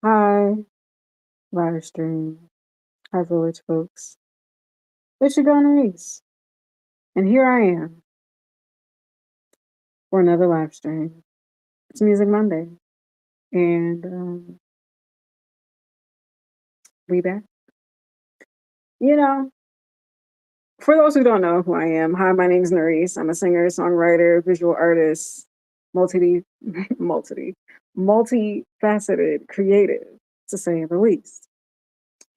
Hi, livestream. Hi, village folks. It's your girl Narice, and here I am for another live stream. It's Music Monday, and we back. You know, for those who don't know who I am, hi, my name is Narice. I'm a singer, songwriter, visual artist, multi, multi, multifaceted, creative, to say the least.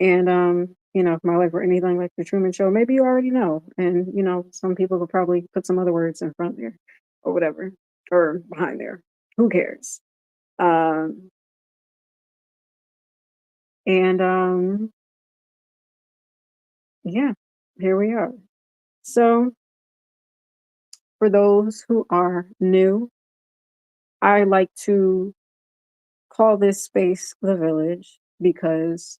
And if my life were anything like the Truman Show, maybe you already know. And some people could probably put some other words in front there, or whatever, or behind there. Who cares? Um, and yeah, here we are. So for those who are new, I like to call this space the village because,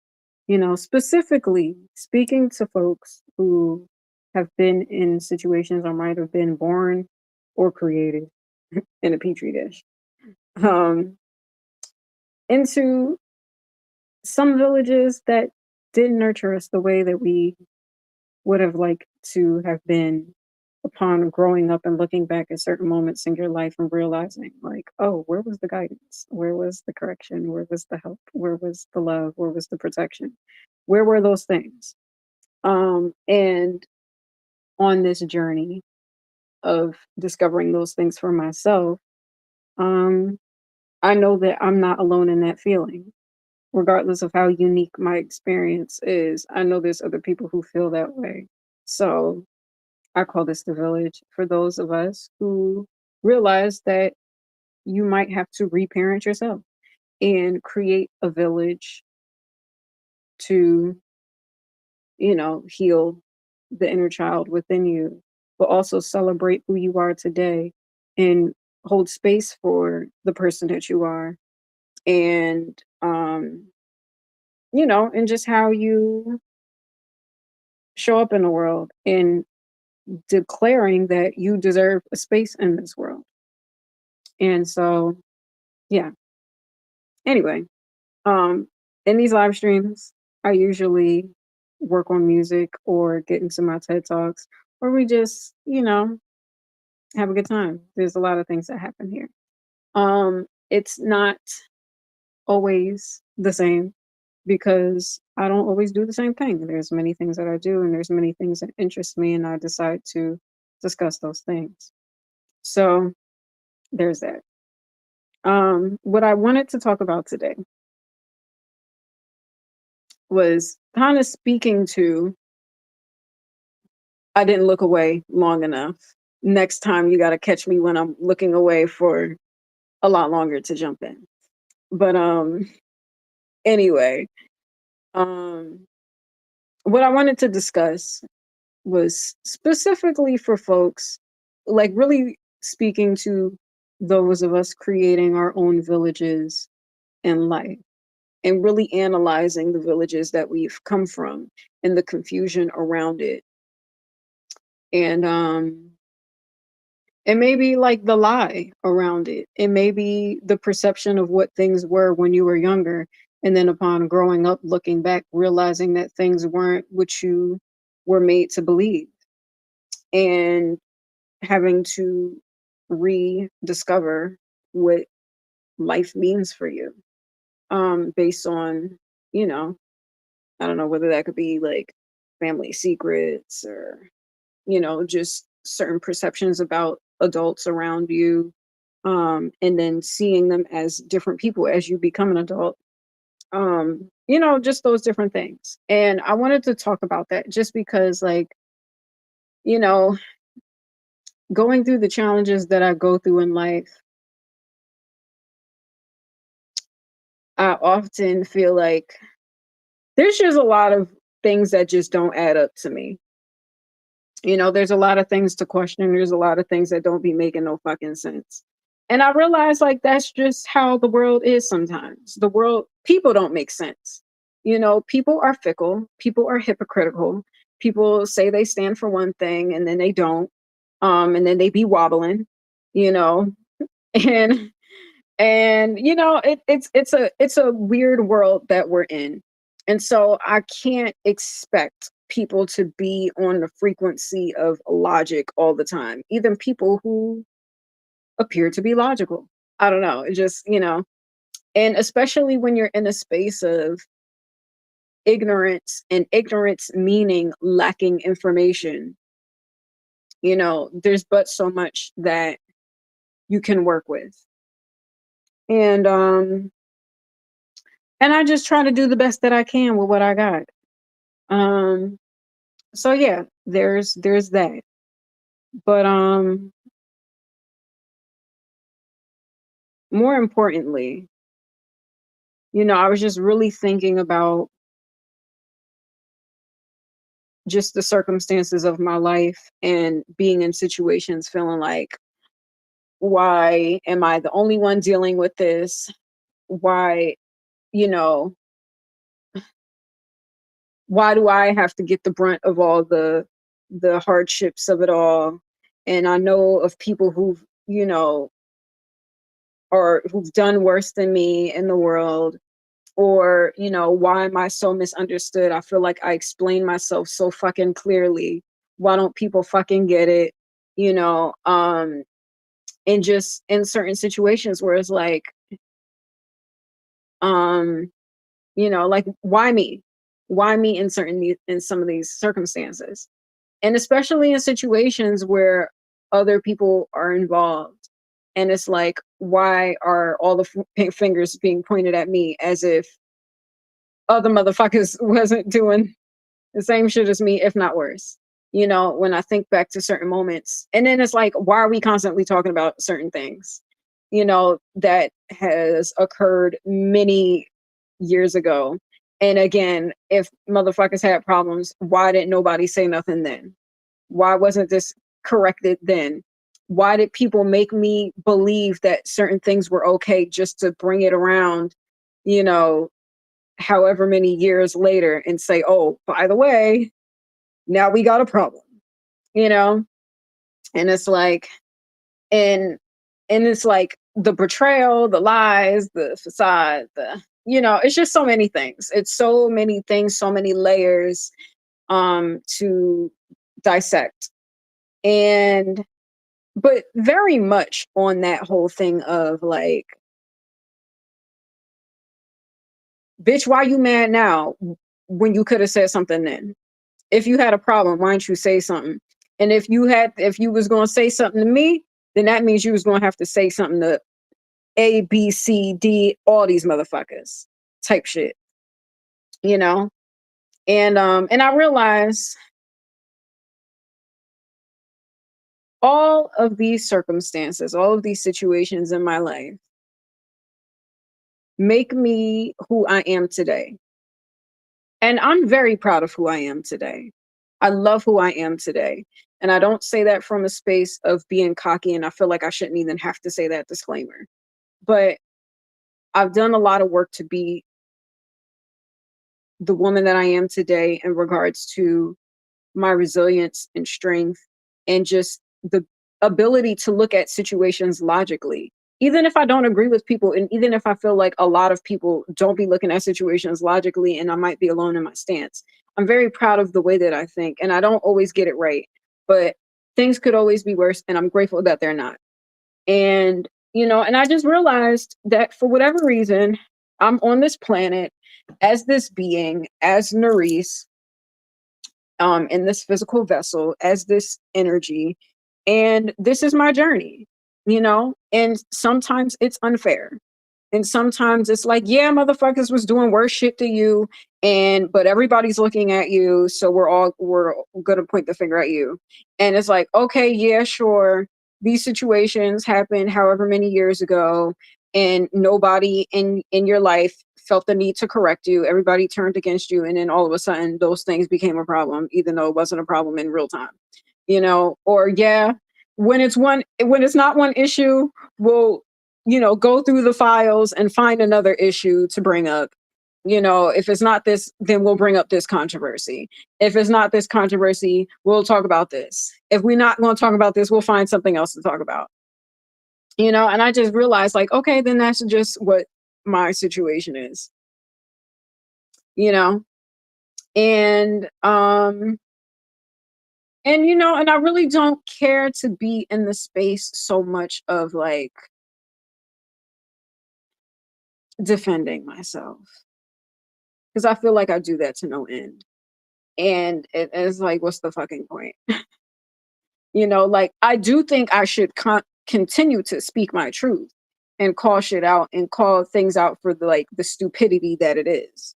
specifically speaking to folks who have been in situations or might have been born or created in a petri dish, um, into some villages that didn't nurture us the way that we would have liked to have been upon growing up and looking back at certain moments in your life and realizing like, oh, where was the guidance, where was the correction, where was the help, where was the love, where was the protection, where were those things? And on this journey of discovering those things for myself, um I know that I'm not alone in that feeling. Regardless of how unique my experience is, I know there's other people who feel that way. So I call this the village for those of us who realize that you might have to reparent yourself and create a village to, heal the inner child within you, but also celebrate who you are today and hold space for the person that you are. And, and just how you show up in the world and declaring that you deserve a space in this world. And so, yeah. Anyway, um, in these live streams, I usually work on music or get into my TED Talks, or we just, have a good time. There's a lot of things that happen here. It's not always the same because I don't always do the same thing. There's many things that I do, and there's many things that interest me, and I decide to discuss those things. So there's that. What I wanted to talk about today was kind of speaking to I didn't look away long enough. Next time you got to catch me when I'm looking away for a lot longer to jump in. But anyway, um what I wanted to discuss was specifically for folks like really speaking to those of us creating our own villages in life and really analyzing the villages that we've come from and the confusion around it. And it may be like the lie around it. It may be the perception of what things were when you were younger. And then upon growing up, looking back, realizing that things weren't what you were made to believe. And having to rediscover what life means for you. Based on, you know, I don't know whether that could be like family secrets or, just certain perceptions about adults around you. And then seeing them as different people as you become an adult. Just those different things. And I wanted to talk about that just because, like, you know, going through the challenges that I go through in life, I often feel like there's just a lot of things that just don't add up to me. There's a lot of things to question. There's a lot of things that don't be making no fucking sense. And I realize like that's just how the world is sometimes. The world, people don't make sense. People are fickle, people are hypocritical. People say they stand for one thing and then they don't. And then they be wobbling, you know. And And it's a weird world that we're in. And so I can't expect people to be on the frequency of logic all the time, even people who appear to be logical. I don't know. It just, and especially when you're in a space of ignorance, and ignorance meaning lacking information, there's but so much that you can work with. And I just try to do the best that I can with what I got. Um so yeah, there's that. But more importantly, I was just really thinking about just the circumstances of my life and being in situations feeling like, why am I the only one dealing with this? Why, you know, why do I have to get the brunt of all the hardships of it all? And I know of people who've, or who've done worse than me in the world. Or, why am I so misunderstood? I feel like I explain myself so fucking clearly. Why don't people fucking get it? You know, and just in certain situations where it's like, um, like, why me? Why me in in some of these circumstances? And especially in situations where other people are involved. And it's like, why are all the fingers being pointed at me, as if other motherfuckers wasn't doing the same shit as me, if not worse? When I think back to certain moments. And then it's like, why are we constantly talking about certain things, that has occurred many years ago? And again, if motherfuckers had problems, why didn't nobody say nothing then? Why wasn't this corrected then? Why did people make me believe that certain things were okay just to bring it around, you know, however many years later and say, oh, by the way, now we got a problem, you know? And it's like, and it's like the betrayal, the lies, the facade, it's just so many things. It's so many things, so many layers to dissect. And but very much on that whole thing of like, bitch, why you mad now when you could have said something then? If you had a problem, why didn't you say something? And if you was gonna say something to me, then that means you was gonna have to say something to A, B, C, D, all these motherfuckers type shit, you know? And I realize all of these circumstances, all of these situations in my life make me who I am today. And I'm very proud of who I am today. I love who I am today. And I don't say that from a space of being cocky, and I feel like I shouldn't even have to say that disclaimer. But I've done a lot of work to be the woman that I am today in regards to my resilience and strength, and just the ability to look at situations logically. Even if I don't agree with people, and even if I feel like a lot of people don't be looking at situations logically, and I might be alone in my stance, I'm very proud of the way that I think. And I don't always get it right, but things could always be worse. And I'm grateful that they're not. And, and I just realized that for whatever reason, I'm on this planet as this being, as Nerisse, in this physical vessel, as this energy, and this is my journey, and sometimes it's unfair, and sometimes it's like, yeah, motherfuckers was doing worse shit to you, but everybody's looking at you, so we're gonna point the finger at you. And it's like, okay, yeah, sure, these situations happened however many years ago, and nobody in your life felt the need to correct you. Everybody turned against you, and then all of a sudden those things became a problem, even though it wasn't a problem in real time. Or yeah, when it's not one issue, we'll, go through the files and find another issue to bring up. If it's not this, then we'll bring up this controversy. If it's not this controversy, we'll talk about this. If we're not going to talk about this, we'll find something else to talk about. you know, and I just realized like, okay, then that's just what my situation is, you know, and you know, and I really don't care to be in the space so much of like defending myself because I feel like I do that to no end. And it's like, what's the fucking point? You know, like I do think I should continue to speak my truth and call shit out and call things out for the like the stupidity that it is.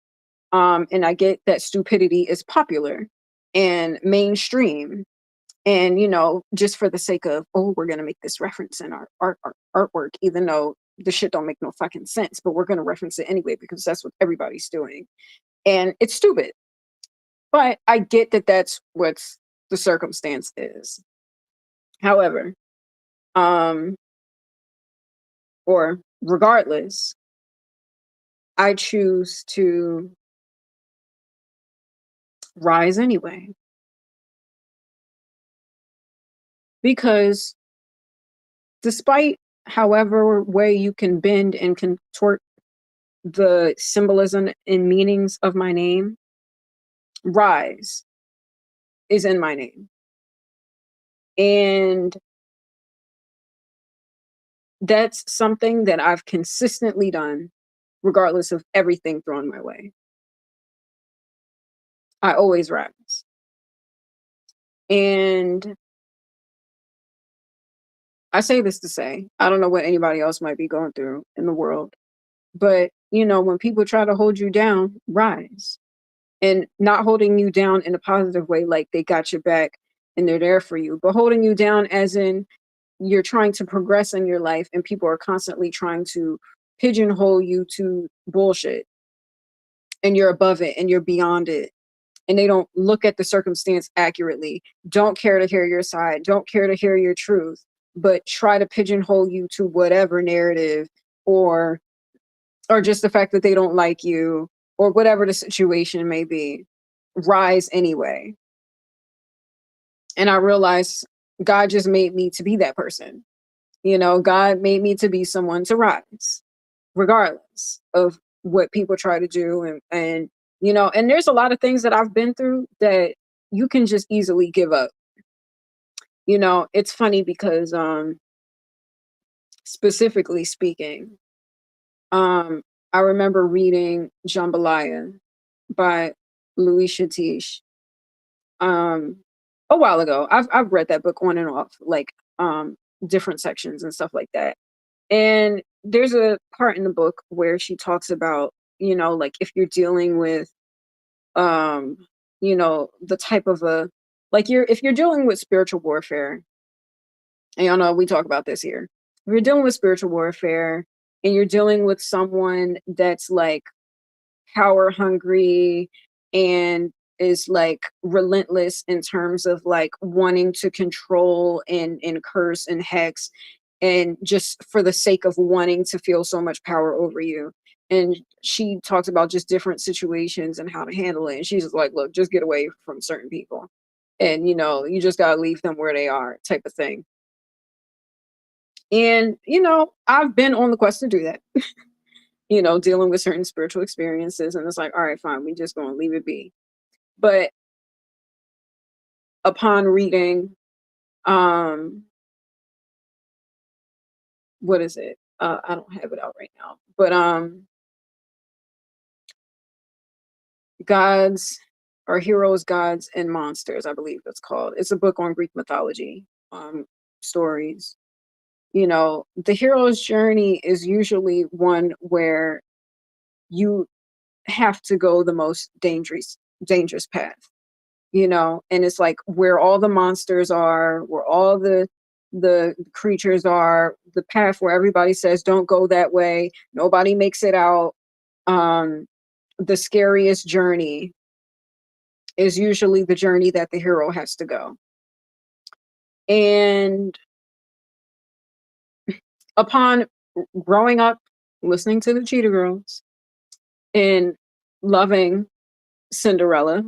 And I get that stupidity is popular and mainstream. And you know, just for the sake of, oh, we're gonna make this reference in our artwork, even though the shit don't make no fucking sense, but we're gonna reference it anyway because that's what everybody's doing, and it's stupid. But I get that that's what the circumstance is. However, um, or regardless, I choose to rise anyway because despite however way you can bend and contort the symbolism and meanings of my name, rise is in my name. And that's something that I've consistently done, regardless of everything thrown my way. I always rise. And I say this to say, I don't know what anybody else might be going through in the world, but you know, when people try to hold you down, rise. And not holding you down in a positive way, like they got your back and they're there for you, but holding you down as in you're trying to progress in your life and people are constantly trying to pigeonhole you to bullshit and you're above it and you're beyond it and they don't look at the circumstance accurately, don't care to hear your side, don't care to hear your truth, but try to pigeonhole you to whatever narrative or just the fact that they don't like you or whatever the situation may be. Rise anyway. And I realized God just made me to be that person. You know, God made me to be someone to rise, regardless of what people try to do. And you know, and there's a lot of things that I've been through that you can just easily give up. You know, it's funny because specifically speaking, I remember reading Jambalaya by Louis Shatish um a while ago. I've read that book on and off, like different sections and stuff like that. And there's a part in the book where she talks about, you know, like if you're dealing with um, you know, the type of a like you're if you're dealing with spiritual warfare, and y'all know we talk about this here. If you're dealing with spiritual warfare and you're dealing with someone that's like power hungry and is like relentless in terms of like wanting to control and curse and hex and just for the sake of wanting to feel so much power over you. And she talks about just different situations and how to handle it. And she's just like, look, just get away from certain people. And you know, you just gotta leave them where they are, type of thing. And you know, I've been on the quest to do that. You know, dealing with certain spiritual experiences, and it's like, all right, fine, we just gonna leave it be. But upon reading, um, what is it? I don't have it out right now, but Gods or Heroes, Gods, and Monsters, I believe it's called. It's a book on Greek mythology, stories. You know, the hero's journey is usually one where you have to go the most dangerous path, you know, and it's like where all the monsters are, where all the creatures are, the path where everybody says don't go that way, nobody makes it out. Um, the scariest journey is usually the journey that the hero has to go. And upon growing up, listening to the Cheetah Girls and loving Cinderella,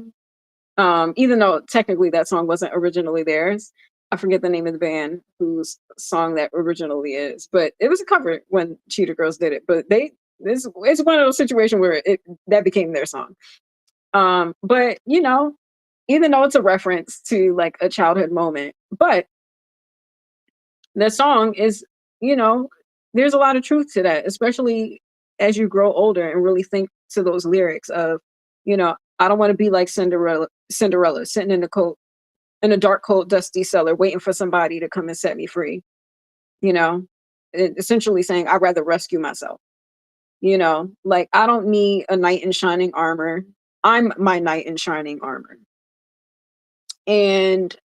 even though technically that song wasn't originally theirs, I forget the name of the band whose song that originally is, but it was a cover when Cheetah Girls did it. But it's one of those situations where it that became their song. But even though it's a reference to like a childhood moment, but the song is, you know, there's a lot of truth to that, especially as you grow older and really think to those lyrics of, I don't want to be like Cinderella sitting in a dark, cold, dusty cellar, waiting for somebody to come and set me free. You know, essentially saying I'd rather rescue myself. Like I don't need a knight in shining armor. I'm my knight in shining armor. And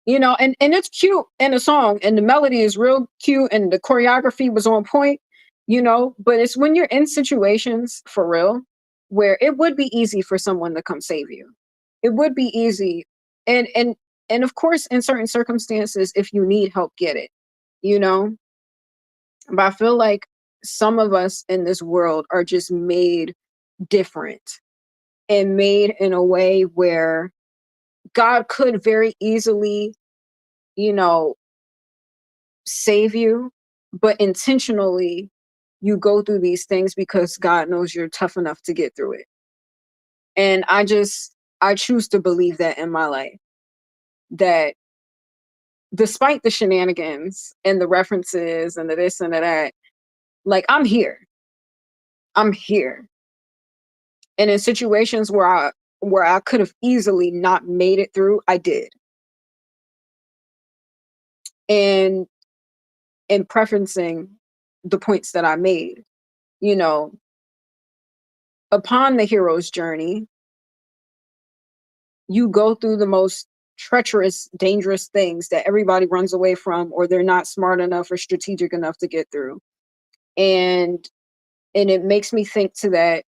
and it's cute in a song, and the melody is real cute, and the choreography was on point, but it's when you're in situations for real where it would be easy for someone to come save you. It would be easy. And of course, in certain circumstances, if you need help, get it, you know but I feel like some of us in this world are just made different, and made in a way where God could very easily, you know, save you, but intentionally you go through these things because God knows you're tough enough to get through it. And I choose to believe that in my life, that despite the shenanigans and the references and the this and the that, like I'm here. I'm here. And in situations where I could have easily not made it through, I did. And in preferencing the points that I made, you know, upon the hero's journey, you go through the most treacherous, dangerous things that everybody runs away from, or they're not smart enough or strategic enough to get through. And it makes me think to that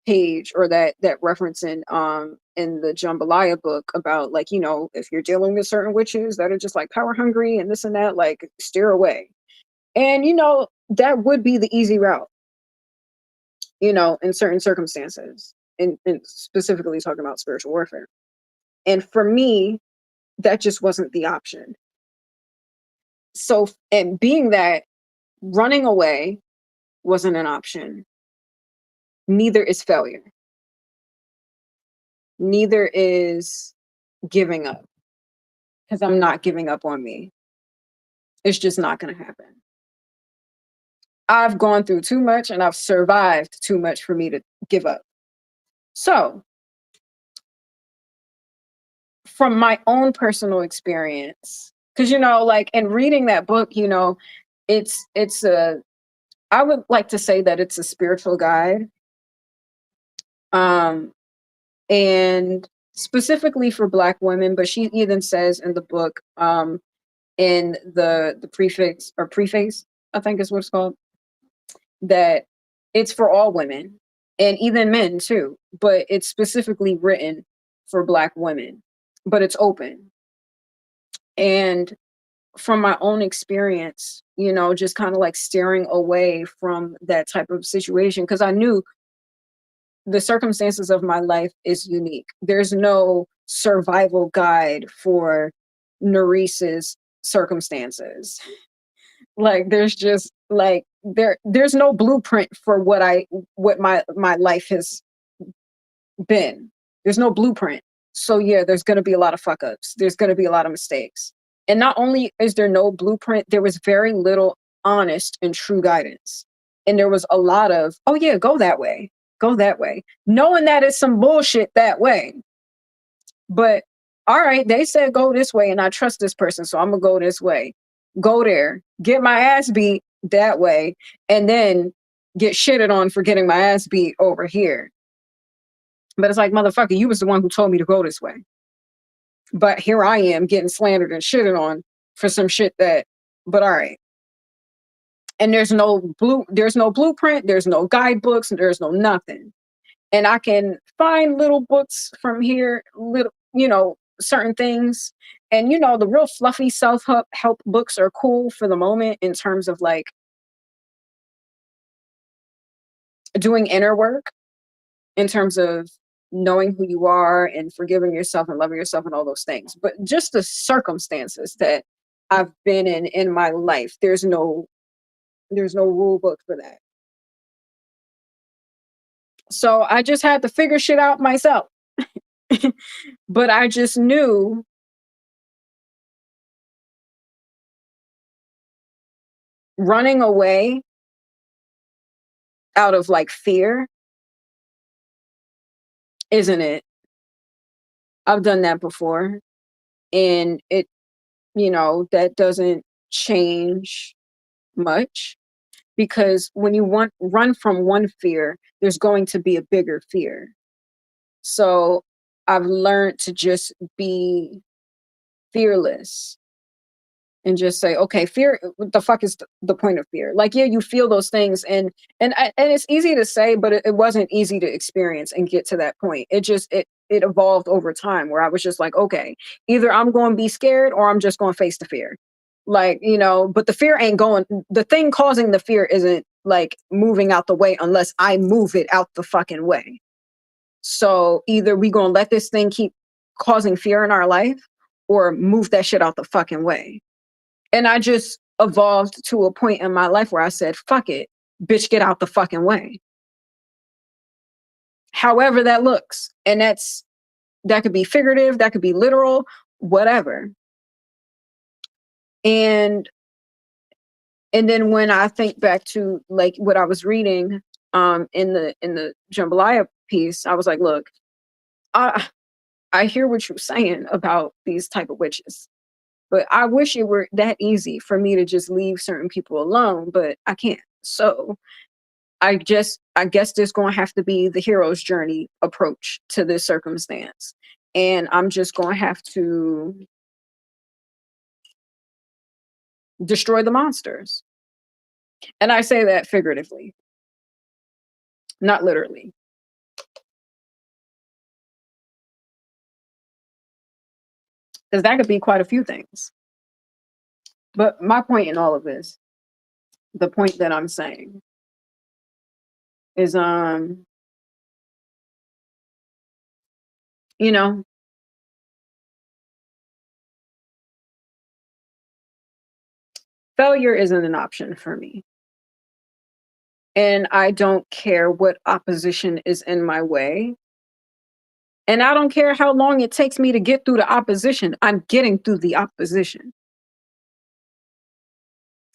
page, or that reference in the jambalaya book about, like, if you're dealing with certain witches that are just like power hungry and this and that, like steer away. And that would be the easy route, in certain circumstances, and specifically talking about spiritual warfare. And for me, that just wasn't the option. So, and being that running away wasn't an option, neither is failure, neither is giving up, because I'm not giving up on me. It's just not going to happen. I've gone through too much and I've survived too much for me to give up. So, from my own personal experience, because like in reading that book, it's a I would like to say that it's a spiritual guide, um and specifically for Black women, but she even says in the book, in the preface, I think is what it's called, that it's for all women and even men too, but it's specifically written for Black women, but it's open. And from my own experience, just kind of like steering away from that type of situation, because I knew the circumstances of my life is unique. There's no survival guide for Narisse's circumstances. Like there's just like there's no blueprint for what my life has been. There's no blueprint. So yeah, there's going to be a lot of fuck ups. There's going to be a lot of mistakes. And not only is there no blueprint, there was very little honest and true guidance. And there was a lot of, oh yeah, go that way. Go that way. Knowing that it's some bullshit that way. But all right, they said go this way and I trust this person, so I'm going to go this way. Go there, get my ass beat that way, and then get shitted on for getting my ass beat over here. But it's like, motherfucker, you was the one who told me to go this way. But here I am getting slandered and shitted on for some shit but all right. And there's no blueprint, there's no guidebooks, and there's no nothing. And I can find little books from here, certain things. And the real fluffy self-help books are cool for the moment in terms of like doing inner work, in terms of knowing who you are and forgiving yourself and loving yourself and all those things. But just the circumstances that I've been in my life, there's no rule book for that. So I just had to figure shit out myself. But I just knew running away out of like fear isn't it. I've done that before. And that doesn't change much, because when you run from one fear, there's going to be a bigger fear. So I've learned to just be fearless and just say, okay, fear, what the fuck is the point of fear? Like, yeah, you feel those things, and it's easy to say, but it wasn't easy to experience and get to that point. It evolved over time, where I was just like, okay, either I'm going to be scared or I'm just going to face the fear. Like, but the fear ain't going, the thing causing the fear isn't like moving out the way unless I move it out the fucking way. So either we going to let this thing keep causing fear in our life, or move that shit out the fucking way. And I just evolved to a point in my life where I said, fuck it, bitch, get out the fucking way. However that looks. And that could be figurative, that could be literal, whatever. And then when I think back to like what I was reading in the jambalaya piece, I was like, look, I hear what you're saying about these type of witches. But I wish it were that easy for me to just leave certain people alone, but I can't. So I guess there's going to have to be the hero's journey approach to this circumstance. And I'm just going to have to destroy the monsters. And I say that figuratively, not literally. Because that could be quite a few things. But my point in all of this, the point that I'm saying is you know, failure isn't an option for me. And I don't care what opposition is in my way. And I don't care how long it takes me to get through the opposition. I'm getting through the opposition.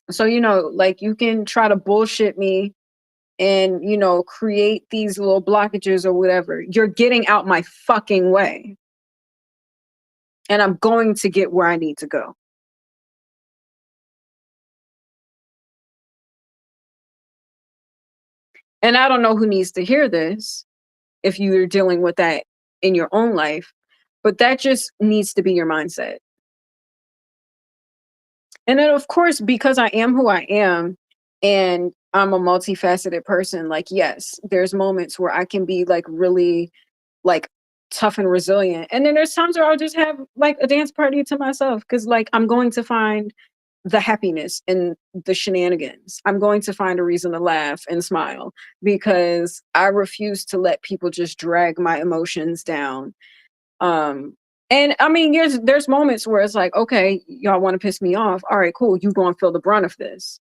So, like, you can try to bullshit me and, create these little blockages or whatever. You're getting out my fucking way. And I'm going to get where I need to go. And I don't know who needs to hear this if you're dealing with that in your own life, but that just needs to be your mindset. And then, of course, because I am who I am and I'm a multifaceted person, like, yes, there's moments where I can be like really like tough and resilient. And then there's times where I'll just have like a dance party to myself, because like I'm going to find the happiness in the shenanigans. I'm going to find a reason to laugh and smile, because I refuse to let people just drag my emotions down. And I mean, there's moments where it's like, okay, y'all want to piss me off. All right, cool. You going to feel the brunt of this,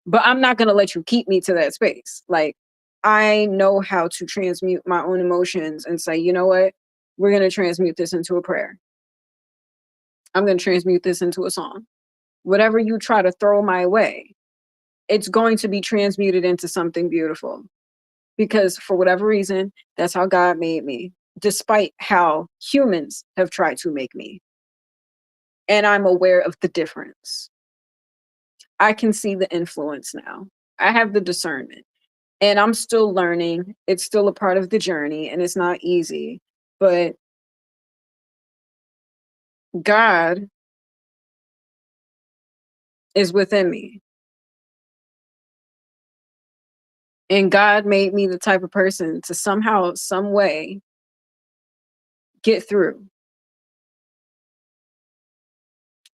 but I'm not going to let you keep me to that space. Like, I know how to transmute my own emotions and say, you know what? We're going to transmute this into a prayer. I'm going to transmute this into a song. Whatever you try to throw my way, it's going to be transmuted into something beautiful, because for whatever reason, that's how God made me, despite how humans have tried to make me. And I'm aware of the difference. I can see the influence now. I have the discernment, and I'm still learning. It's still a part of the journey, and it's not easy, but God is within me. And God made me the type of person to somehow, some way get through,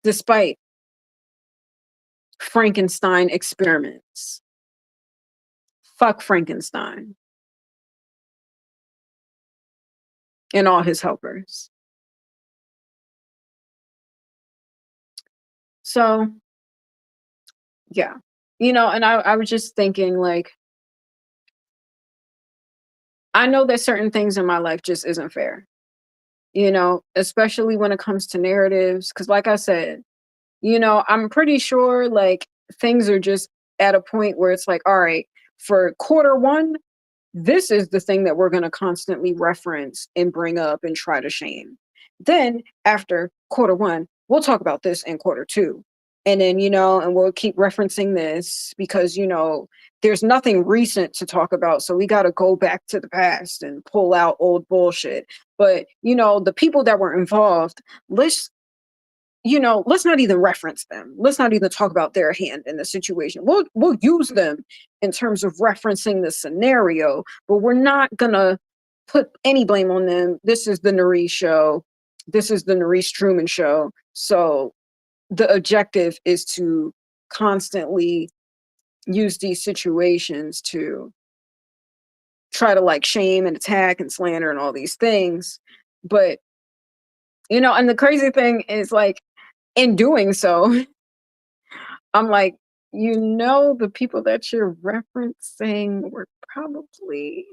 despite Frankenstein experiments. Fuck Frankenstein. and all his helpers. So, yeah. And I was just thinking, like, I know that certain things in my life just isn't fair, especially when it comes to narratives. Cause like I said, I'm pretty sure like things are just at a point where it's like, all right, for quarter one, this is the thing that we're going to constantly reference and bring up and try to shame. Then after quarter one, we'll talk about this in quarter two. And then, and we'll keep referencing this because, there's nothing recent to talk about. So we got to go back to the past and pull out old bullshit. But, the people that were involved, let's let's not even reference them. Let's not even talk about their hand in the situation. We'll use them in terms of referencing the scenario, but we're not gonna put any blame on them. This is the Nerisse show. This is the Nerisse Truman show. So the objective is to constantly use these situations to try to like shame and attack and slander and all these things. But and the crazy thing is like in doing so, I'm like, the people that you're referencing were probably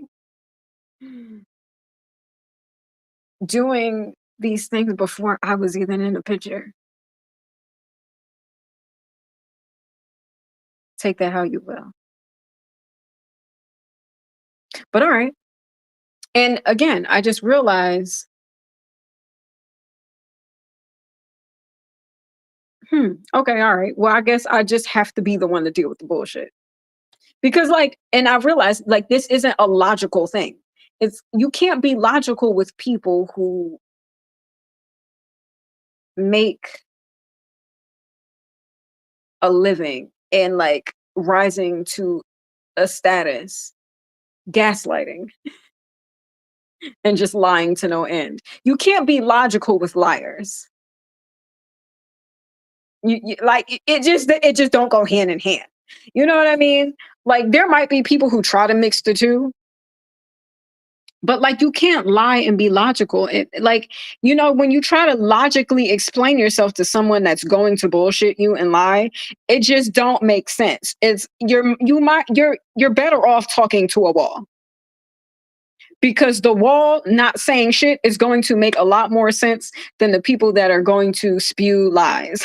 doing these things before I was even in the picture. Take that how you will. But all right. And again, I just realized, okay, all right. Well, I guess I just have to be the one to deal with the bullshit. Because like, and I realized like this isn't a logical thing. It's you can't be logical with people who make a living and like rising to a status gaslighting and just lying to no end. You can't be logical with liars. Like it just don't go hand in hand. You know what I mean? Like there might be people who try to mix the two, but like you can't lie and be logical. Like when you try to logically explain yourself to someone that's going to bullshit you and lie, it just don't make sense. You're better off talking to a wall. Because the wall not saying shit is going to make a lot more sense than the people that are going to spew lies.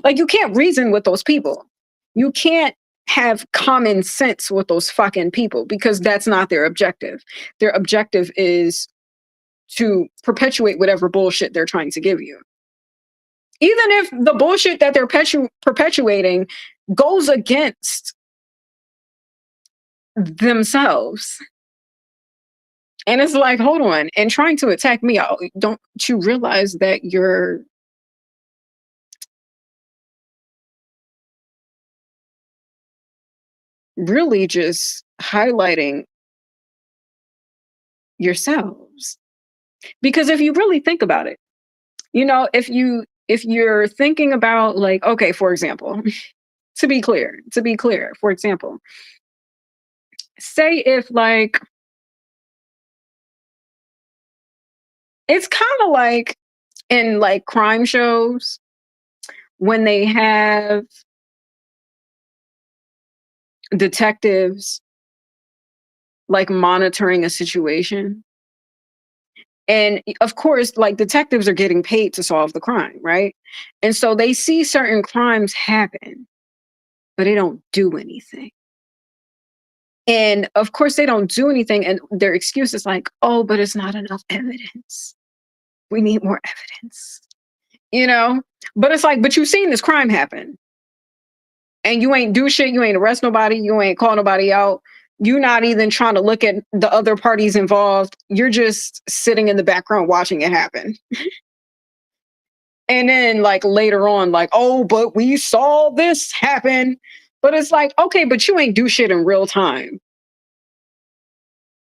Like you can't reason with those people. You can't have common sense with those fucking people because that's not their objective. Their objective is to perpetuate whatever bullshit they're trying to give you. Even if the bullshit that they're perpetuating goes against themselves. And it's like, hold on, and trying to attack me, don't you realize that you're really just highlighting yourselves? Because if you really think about it, if you're thinking about like, okay, for example, to be clear, for example, say if like it's kind of like in like crime shows when they have detectives like monitoring a situation. And of course, like detectives are getting paid to solve the crime, right? And so they see certain crimes happen, but they don't do anything. And of course, they don't do anything. And their excuse is like, oh, but it's not enough evidence. We need more evidence, you know? But it's like, but you've seen this crime happen and you ain't do shit. You ain't arrest nobody. You ain't call nobody out. You're not even trying to look at the other parties involved. You're just sitting in the background watching it happen. And then like later on, like, oh, but we saw this happen. But it's like, okay, but you ain't do shit in real time.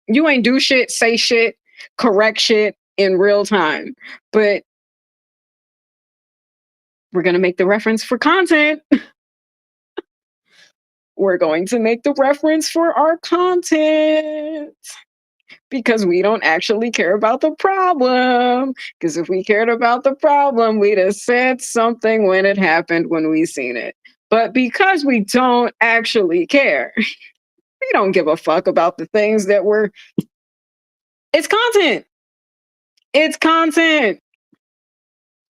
You ain't do shit, say shit, correct shit in real time. But we're going to make the reference for content. We're going to make the reference for our content. because we don't actually care about the problem. Because if we cared about the problem, we'd have said something when it happened, when we seen it. But because we don't actually care, we don't give a fuck about the things that we're. It's content. It's content.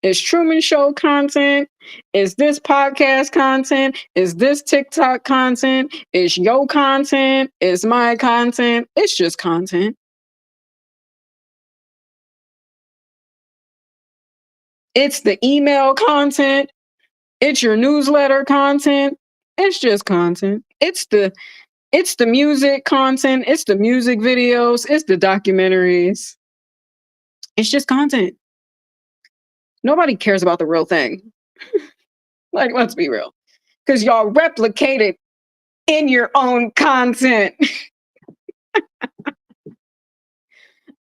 Is Truman Show content? Is this podcast content? Is this TikTok content? Is your content? Is my content? It's just content. It's the email content. It's your newsletter content. It's just content. It's the music content. It's the music videos. It's the documentaries. It's just content. Nobody cares about the real thing. Like, let's be real. Because y'all replicate it in your own content.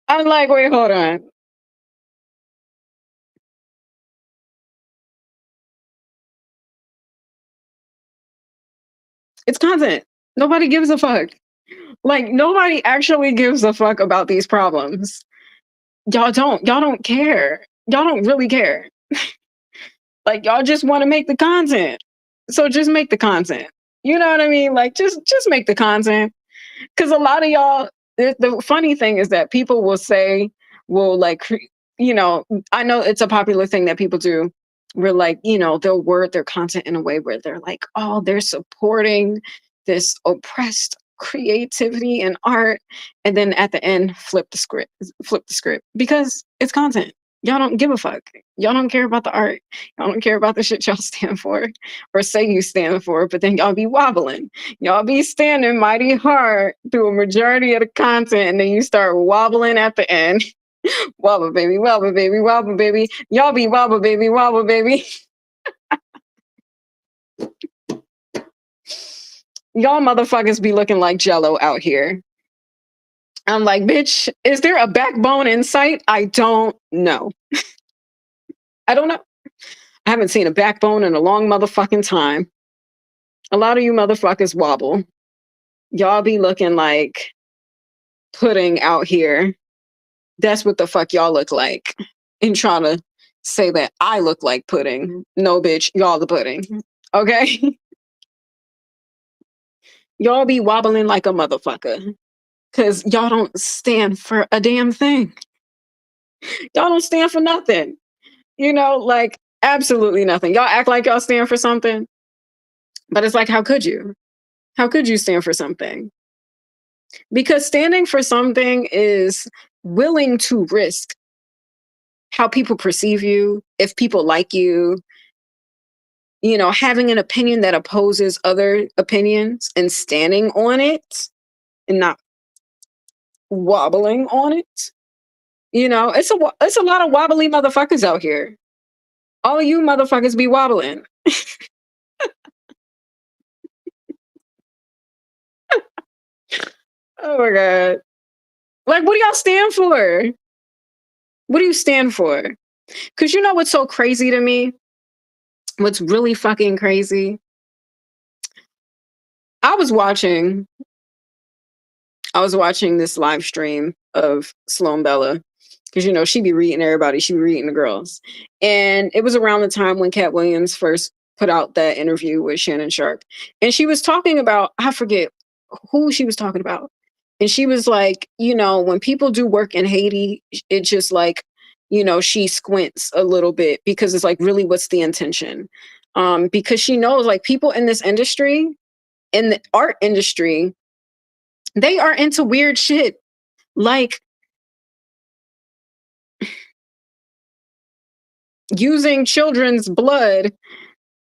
I'm like, wait, hold on. It's content. Nobody gives a fuck. Like, nobody actually gives a fuck about these problems. Y'all don't. Y'all don't care. Y'all don't really care. Like, y'all just want to make the content. So just make the content. You know what I mean? Like, just make the content. Because a lot of y'all, the funny thing is that people will say, will like, you know, I know it's a popular thing that people do. Where like, you know, they'll word their content in a way where they're like, oh, they're supporting this oppressed creativity and art, and then at the end flip the script because it's content. Y'all don't give a fuck. Y'all don't care about the art. Y'all don't care about the shit y'all stand for or say you stand for, but then y'all be wobbling. Y'all be standing mighty hard through a majority of the content, and then you start wobbling at the end. Wobble, baby, wobble, baby, wobble, baby. Y'all be wobble, baby, wobble, baby. Y'all motherfuckers be looking like Jello out here. I'm like, bitch, is there a backbone in sight? I don't know. I don't know. I haven't seen a backbone in a long motherfucking time. A lot of you motherfuckers wobble. Y'all be looking like pudding out here. That's what the fuck y'all look like. And trying to say that I look like pudding. No, bitch, y'all the pudding. Okay? Y'all be wobbling like a motherfucker. Because y'all don't stand for a damn thing. Y'all don't stand for nothing. You know, like absolutely nothing. Y'all act like y'all stand for something. But it's like, how could you? How could you stand for something? Because standing for something is willing to risk how people perceive you, if people like you know, having an opinion that opposes other opinions and standing on it and not wobbling on it. You know, it's a lot of wobbly motherfuckers out here. All you motherfuckers be wobbling. Oh my god. Like, what do y'all stand for? What do you stand for? Because you know what's so crazy to me? What's really fucking crazy? I was watching I was watching this live stream of Sloan Bella because you know she be reading everybody, she be reading the girls, and it was around the time when Cat Williams first put out that interview with Shannon Sharp, and she was talking about I forget who she was talking about, and she was like, you know, when people do work in Haiti, it just like, you know, she squints a little bit because it's like really what's the intention, because she knows like people in this industry, in the art industry, they are into weird shit. Like using children's blood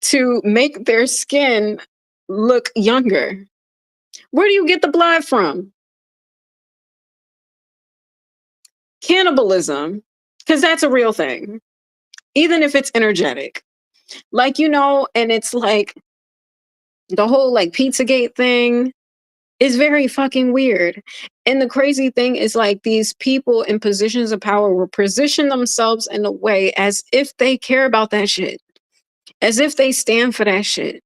to make their skin look younger. Where do you get the blood from? Cannibalism, because that's a real thing, even if it's energetic. Like, you know, and it's like the whole like Pizzagate thing is very fucking weird. And the crazy thing is like these people in positions of power will position themselves in a way as if they care about that shit, as if they stand for that shit.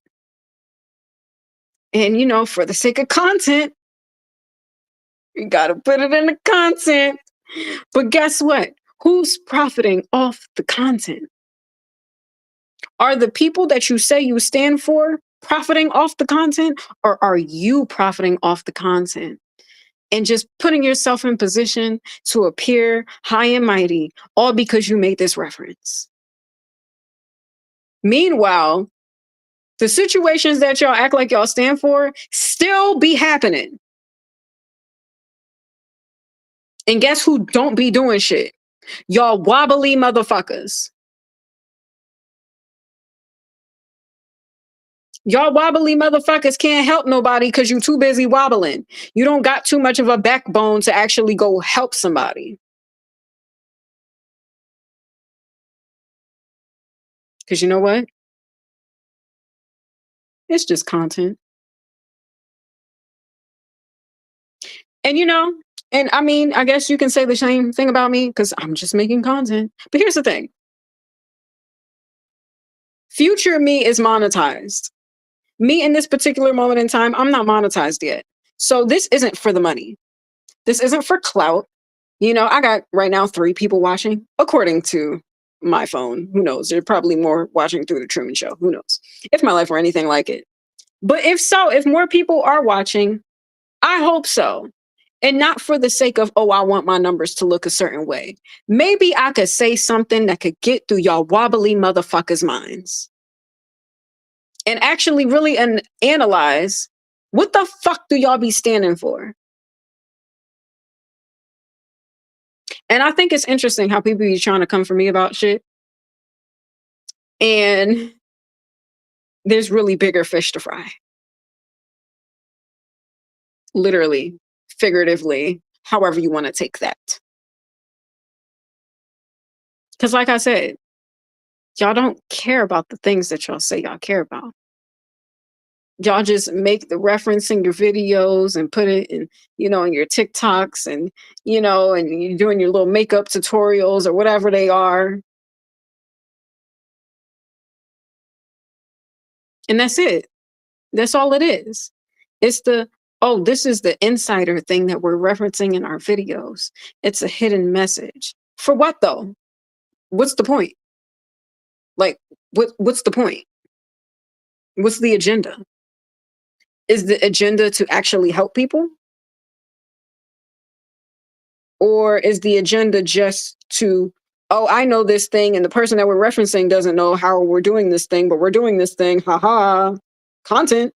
And, you know, for the sake of content, You gotta put it in the content. But guess what? Who's profiting off the content? Are the people that you say you stand for profiting off the content, or are you profiting off the content and just putting yourself in position to appear high and mighty, all because you made this reference? Meanwhile, the situations that y'all act like y'all stand for still be happening. And guess who don't be doing shit? Y'all wobbly motherfuckers. Y'all wobbly motherfuckers can't help nobody because you too busy wobbling. You don't got too much of a backbone to actually go help somebody. Because you know what? It's just content. And and I mean, I guess you can say the same thing about me because I'm just making content. But here's the thing: future me is monetized. Me in this particular moment in time, I'm not monetized yet. So this isn't for the money. This isn't for clout. I got right now 3 people watching, according to my phone. Who knows? There's probably more watching through the Truman Show. Who knows? If my life were anything like it. But if so, if more people are watching, I hope so. And not for the sake of, oh, I want my numbers to look a certain way. Maybe I could say something that could get through y'all wobbly motherfuckers' minds and actually really analyze what the fuck do y'all be standing for? And I think it's interesting how people be trying to come for me about shit. And there's really bigger fish to fry. Literally, figuratively, however you want to take that. Because, like I said, y'all don't care about the things that y'all say y'all care about. Y'all just make the reference in your videos and put it in your TikToks and you're doing your little makeup tutorials or whatever they are. And that's it. That's all it is. It's oh, this is the insider thing that we're referencing in our videos. It's a hidden message. For what though? What's the point? Like, what's the point? What's the agenda? Is the agenda to actually help people? Or is the agenda just to, oh, I know this thing and the person that we're referencing doesn't know how we're doing this thing, but we're doing this thing. Haha. Content.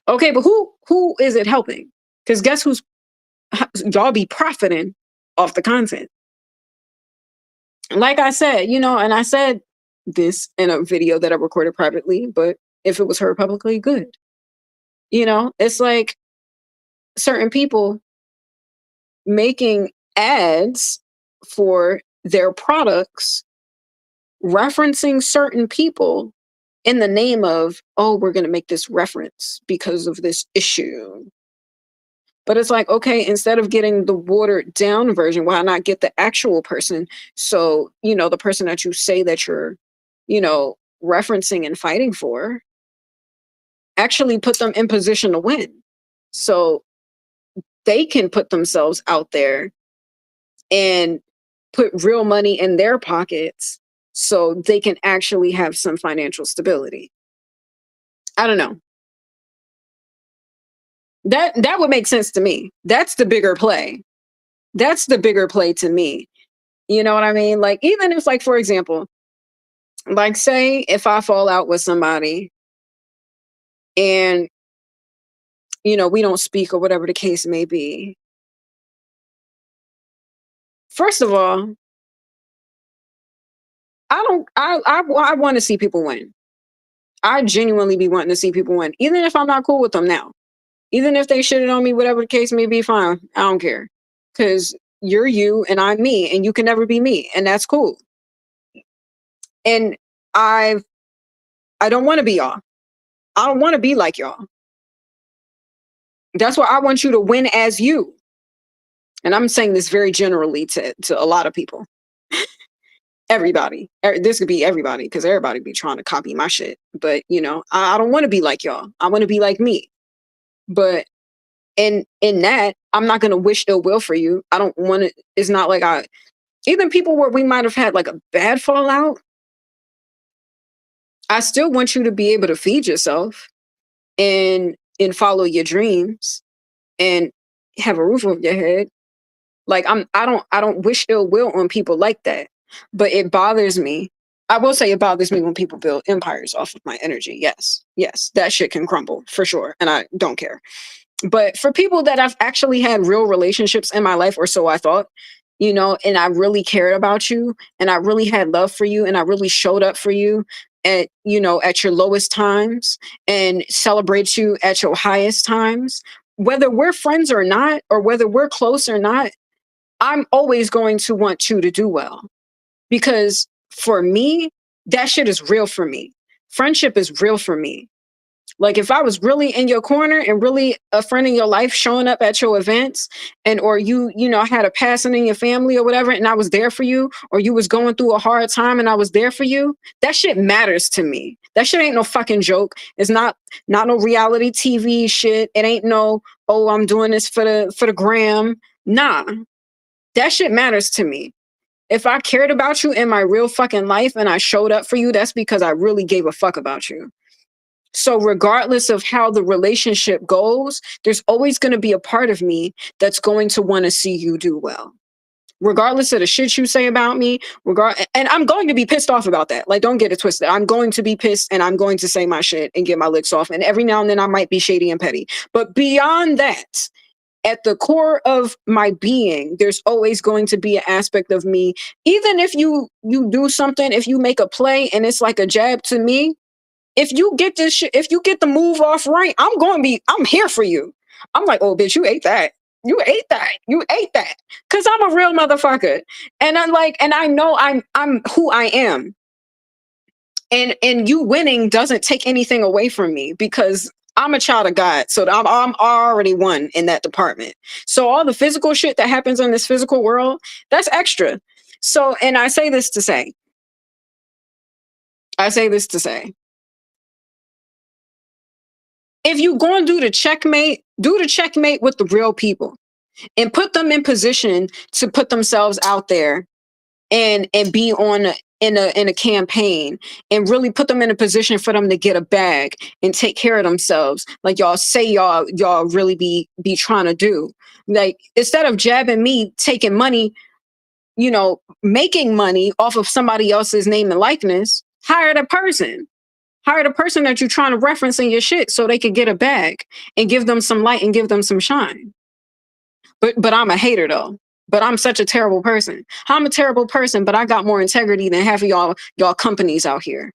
Okay, but who is it helping? Because guess y'all be profiting off the content. Like I said, and I said this in a video that I recorded privately, but if it was heard publicly, good. It's like certain people making ads for their products, referencing certain people in the name of, oh, we're going to make this reference because of this issue. But it's like, okay, instead of getting the watered down version, why not get the actual person? So, the person that you say that you're, referencing and fighting for, actually put them in position to win. So they can put themselves out there and put real money in their pockets so they can actually have some financial stability. I don't know. That would make sense to me. That's the bigger play. That's the bigger play to me. You know what I mean? Like, even if, like, for example, like, say if I fall out with somebody and, we don't speak or whatever the case may be. First of all, I want to see people win. I genuinely be wanting to see people win, even if I'm not cool with them now. Even if they shitted on me, whatever the case may be, fine. I don't care. Because you're you and I'm me, and you can never be me. And that's cool. And I don't want to be y'all. I don't want to be like y'all. That's why I want you to win as you. And I'm saying this very generally to a lot of people. Everybody. This could be everybody because everybody be trying to copy my shit. But, I don't want to be like y'all. I want to be like me. But in that, I'm not gonna wish ill will for you. I don't want it. It's not like I even people where we might have had like a bad fallout. I still want you to be able to feed yourself and follow your dreams and have a roof over your head. Like I don't wish ill will on people like that. But it bothers me. I will say it bothers me when people build empires off of my energy. Yes. Yes. That shit can crumble for sure. And I don't care. But for people that I've actually had real relationships in my life, or so I thought, and I really cared about you and I really had love for you and I really showed up for you at your lowest times and celebrate you at your highest times, whether we're friends or not, or whether we're close or not, I'm always going to want you to do well because for me, that shit is real for me. Friendship is real for me. Like if I was really in your corner and really a friend in your life showing up at your events and or you had a passing in your family or whatever and I was there for you or you was going through a hard time and I was there for you, that shit matters to me. That shit ain't no fucking joke. It's not no reality TV shit. It ain't no, oh, I'm doing this for the gram. Nah. That shit matters to me. If I cared about you in my real fucking life and I showed up for you, that's because I really gave a fuck about you. So regardless of how the relationship goes, there's always going to be a part of me that's going to want to see you do well. Regardless of the shit you say about me, and I'm going to be pissed off about that. Like, don't get it twisted. I'm going to be pissed and I'm going to say my shit and get my licks off. And every now and then I might be shady and petty. But beyond that, at the core of my being, there's always going to be an aspect of me. Even if you do something, if you make a play and it's like a jab to me, if you get this shit, if you get the move off right, I'm here for you. I'm like, oh, bitch, you ate that. You ate that. You ate that. Cause I'm a real motherfucker. And I'm like, and I know I'm who I am. And you winning doesn't take anything away from me because I'm a child of God. So I'm already one in that department. So all the physical shit that happens in this physical world, that's extra. So, and I say this to say, if you going to do the checkmate with the real people and put them in position to put themselves out there and be in a campaign and really put them in a position for them to get a bag and take care of themselves like y'all say y'all really be trying to do. Like instead of jabbing me taking money, making money off of somebody else's name and likeness, hire the person that you're trying to reference in your shit so they could get a bag and give them some light and give them some shine. But I'm a hater though. But I'm such a terrible person. I'm a terrible person, but I got more integrity than half of y'all companies out here.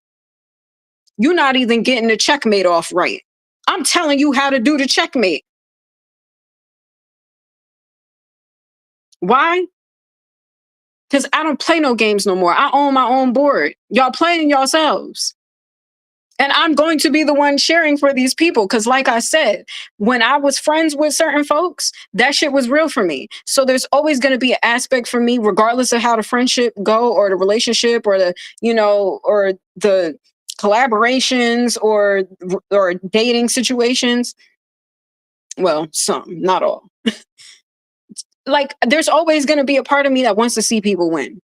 You're not even getting the checkmate off right. I'm telling you how to do the checkmate. Why? Because I don't play no games no more. I own my own board. Y'all playing yourselves. And I'm going to be the one sharing for these people. Cause like I said, when I was friends with certain folks, that shit was real for me. So there's always going to be an aspect for me, regardless of how the friendship go or the relationship or or the collaborations or dating situations. Well, some, not all. Like there's always going to be a part of me that wants to see people win.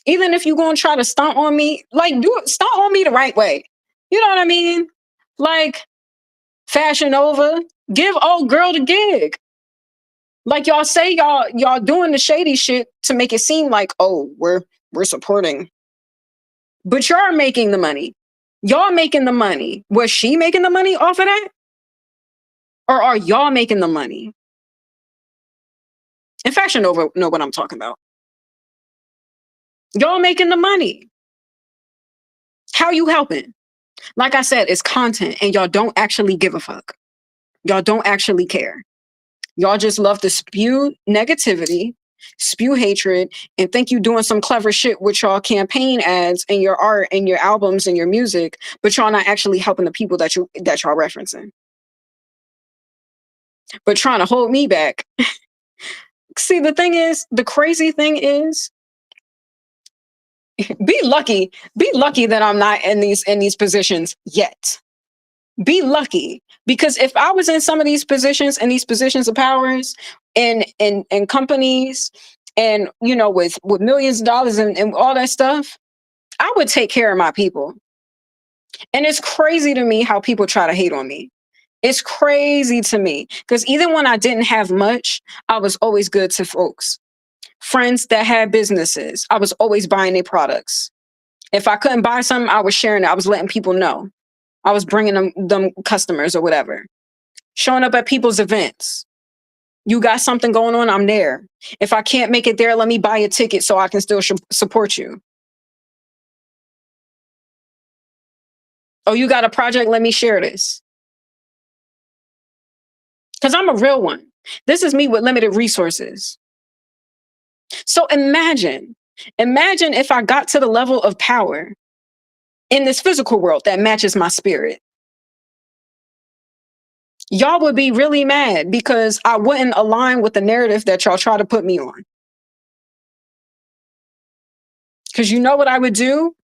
Even if you're going to try to stomp on me, like stomp on me the right way. You know what I mean? Like Fashion Nova, give old girl the gig. Like y'all say y'all doing the shady shit to make it seem like, oh, we're supporting. But you're making the money. Y'all making the money. Was she making the money off of that? Or are y'all making the money? And Fashion Nova know what I'm talking about. Y'all making the money. How you helping? Like I said, it's content and y'all don't actually give a fuck. Y'all don't actually care. Y'all just love to spew negativity, spew hatred, and think you doing some clever shit with y'all campaign ads and your art and your albums and your music, but y'all not actually helping the people that y'all referencing. But trying to hold me back. See, the crazy thing is, be lucky that I'm not in these positions yet. Be lucky, because if I was in some of these positions and these positions of powers in companies, and with millions of dollars and all that stuff, I would take care of my people. And it's crazy to me how people try to hate on me. It's crazy to me because even when I didn't have much, I was always good to folks. Friends that had businesses, I was always buying their products. If I couldn't buy something, I was sharing it. I was letting people know. I was bringing them customers or whatever. Showing up at people's events. You got something going on, I'm there. If I can't make it there, let me buy a ticket so I can still support you. Oh, you got a project? Let me share this. Because I'm a real one. This is me with limited resources. So imagine if I got to the level of power in this physical world that matches my spirit. Y'all would be really mad because I wouldn't align with the narrative that y'all try to put me on. Because you know what I would do?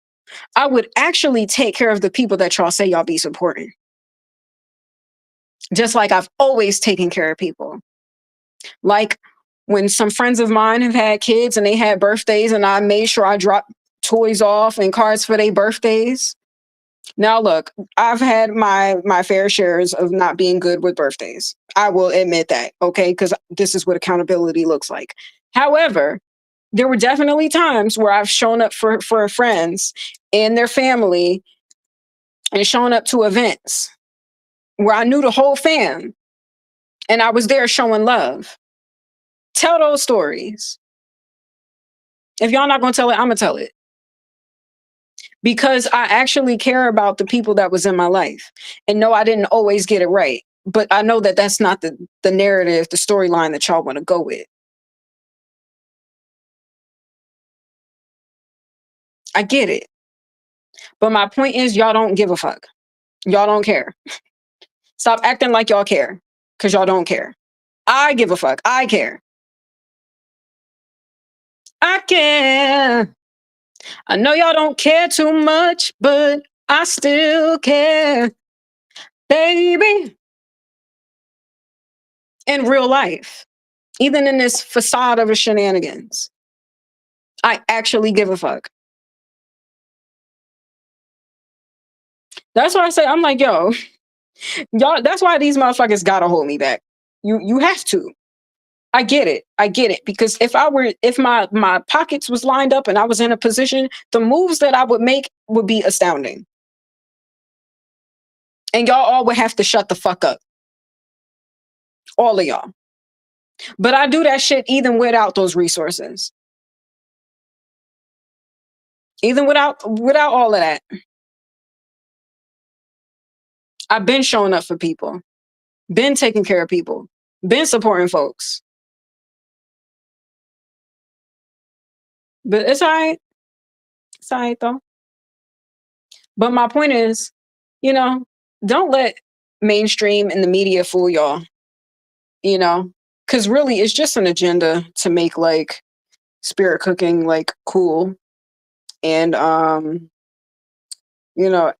I would actually take care of the people that y'all say y'all be supporting. Just like I've always taken care of people. Like when some friends of mine have had kids and they had birthdays, and I made sure I dropped toys off and cards for their birthdays. Now look, I've had my fair shares of not being good with birthdays. I will admit that, okay? Because this is what accountability looks like. However, there were definitely times where I've shown up for friends and their family and shown up to events where I knew the whole fam and I was there showing love. Tell those stories. If y'all not gonna tell it, I'm gonna tell it. Because I actually care about the people that was in my life. And no, I didn't always get it right. But I know that that's not the narrative, the storyline that y'all want to go with. I get it. But my point is, y'all don't give a fuck. Y'all don't care. Stop acting like y'all care. Because y'all don't care. I give a fuck. I care. I care. I know y'all don't care too much, but I still care. Baby. In real life. Even in this facade of a shenanigans. I actually give a fuck. That's why I say, I'm like, yo, y'all, that's why these motherfuckers gotta hold me back. You have to. I get it. I get it. Because if my pockets was lined up and I was in a position, the moves that I would make would be astounding. And y'all all would have to shut the fuck up. All of y'all. But I do that shit even without those resources. Even without all of that. I've been showing up for people. Been taking care of people. Been supporting folks. But it's all right. It's all right though. But my point is, you know, don't let mainstream and the media fool y'all, you know, because really it's just an agenda to make like spirit cooking like cool and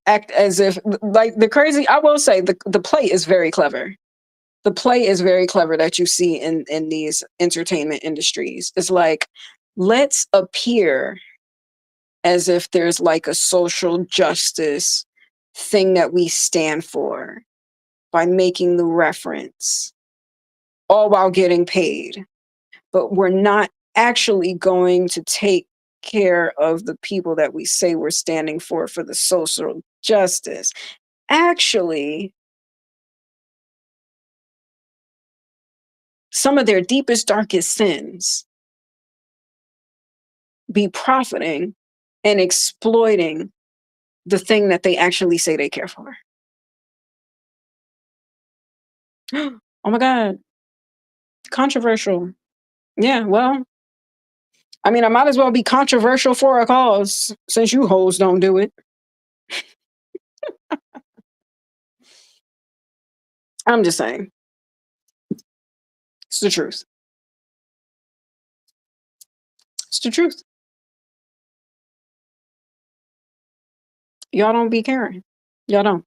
act as if like the crazy. I will say the play is very clever. The play is very clever that you see in these entertainment industries. It's like, let's appear as if there's like a social justice thing that we stand for by making the reference, all while getting paid. But we're not actually going to take care of the people that we say we're standing for the social justice. Actually, some of their deepest, darkest sins be profiting and exploiting the thing that they actually say they care for. Oh my God. Controversial. Yeah, well, I mean, I might as well be controversial for a cause since you hoes don't do it. I'm just saying. It's the truth. It's the truth. Y'all don't be caring. Y'all don't.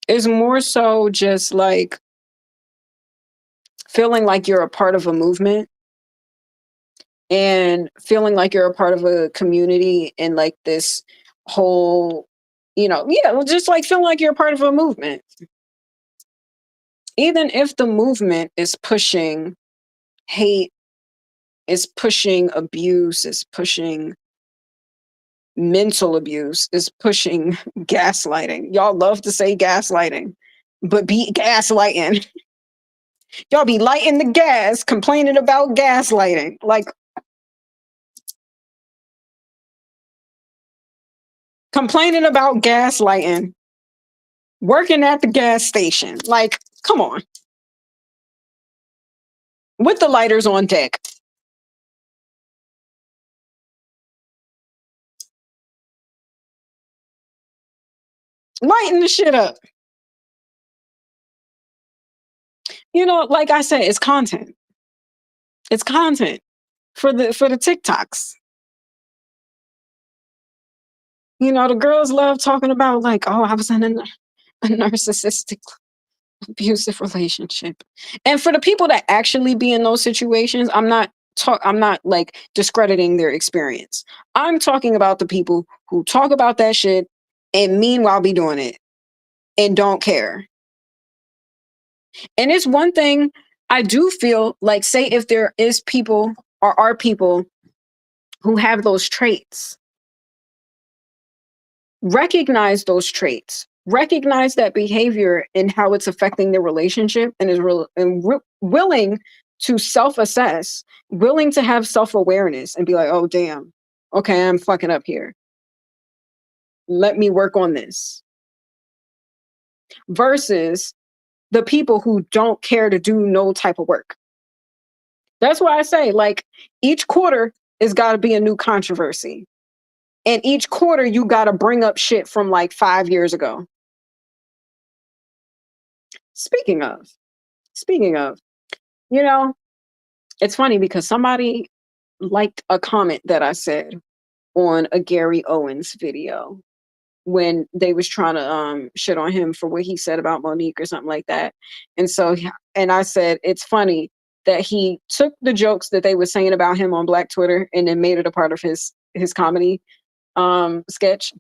It's more so just like feeling like you're a part of a movement and feeling like you're a part of a community and like this whole, yeah, well, just like feeling like you're a part of a movement. Even if the movement is pushing hate, is pushing abuse, is pushing mental abuse, is pushing gaslighting. Y'all love to say gaslighting, but be gaslighting. Y'all be lighting the gas, complaining about gaslighting. Like, complaining about gaslighting, working at the gas station. Like, come on. With the lighters on deck. Lighting the shit up. Like I said, it's content. It's content for the TikToks. The girls love talking about like, oh, I was in a narcissistic abusive relationship. And for the people that actually be in those situations, I'm not like discrediting their experience. I'm talking about the people who talk about that shit and meanwhile be doing it and don't care. And it's one thing I do feel like, say if there is people or are people who have those traits, recognize those traits, recognize that behavior and how it's affecting their relationship, and willing to self-assess, willing to have self-awareness and be like, oh damn, okay, I'm fucking up here, let me work on this, versus the people who don't care to do no type of work. That's why I say, like, each quarter is got to be a new controversy, and each quarter you got to bring up shit from like 5 years ago. Speaking of, speaking of, you know, it's funny because somebody liked a comment that I said on a Gary Owens video when they was trying to shit on him for what he said about Monique or something like that. And so and I said it's funny that he took the jokes that they were saying about him on Black Twitter and then made it a part of his comedy sketch.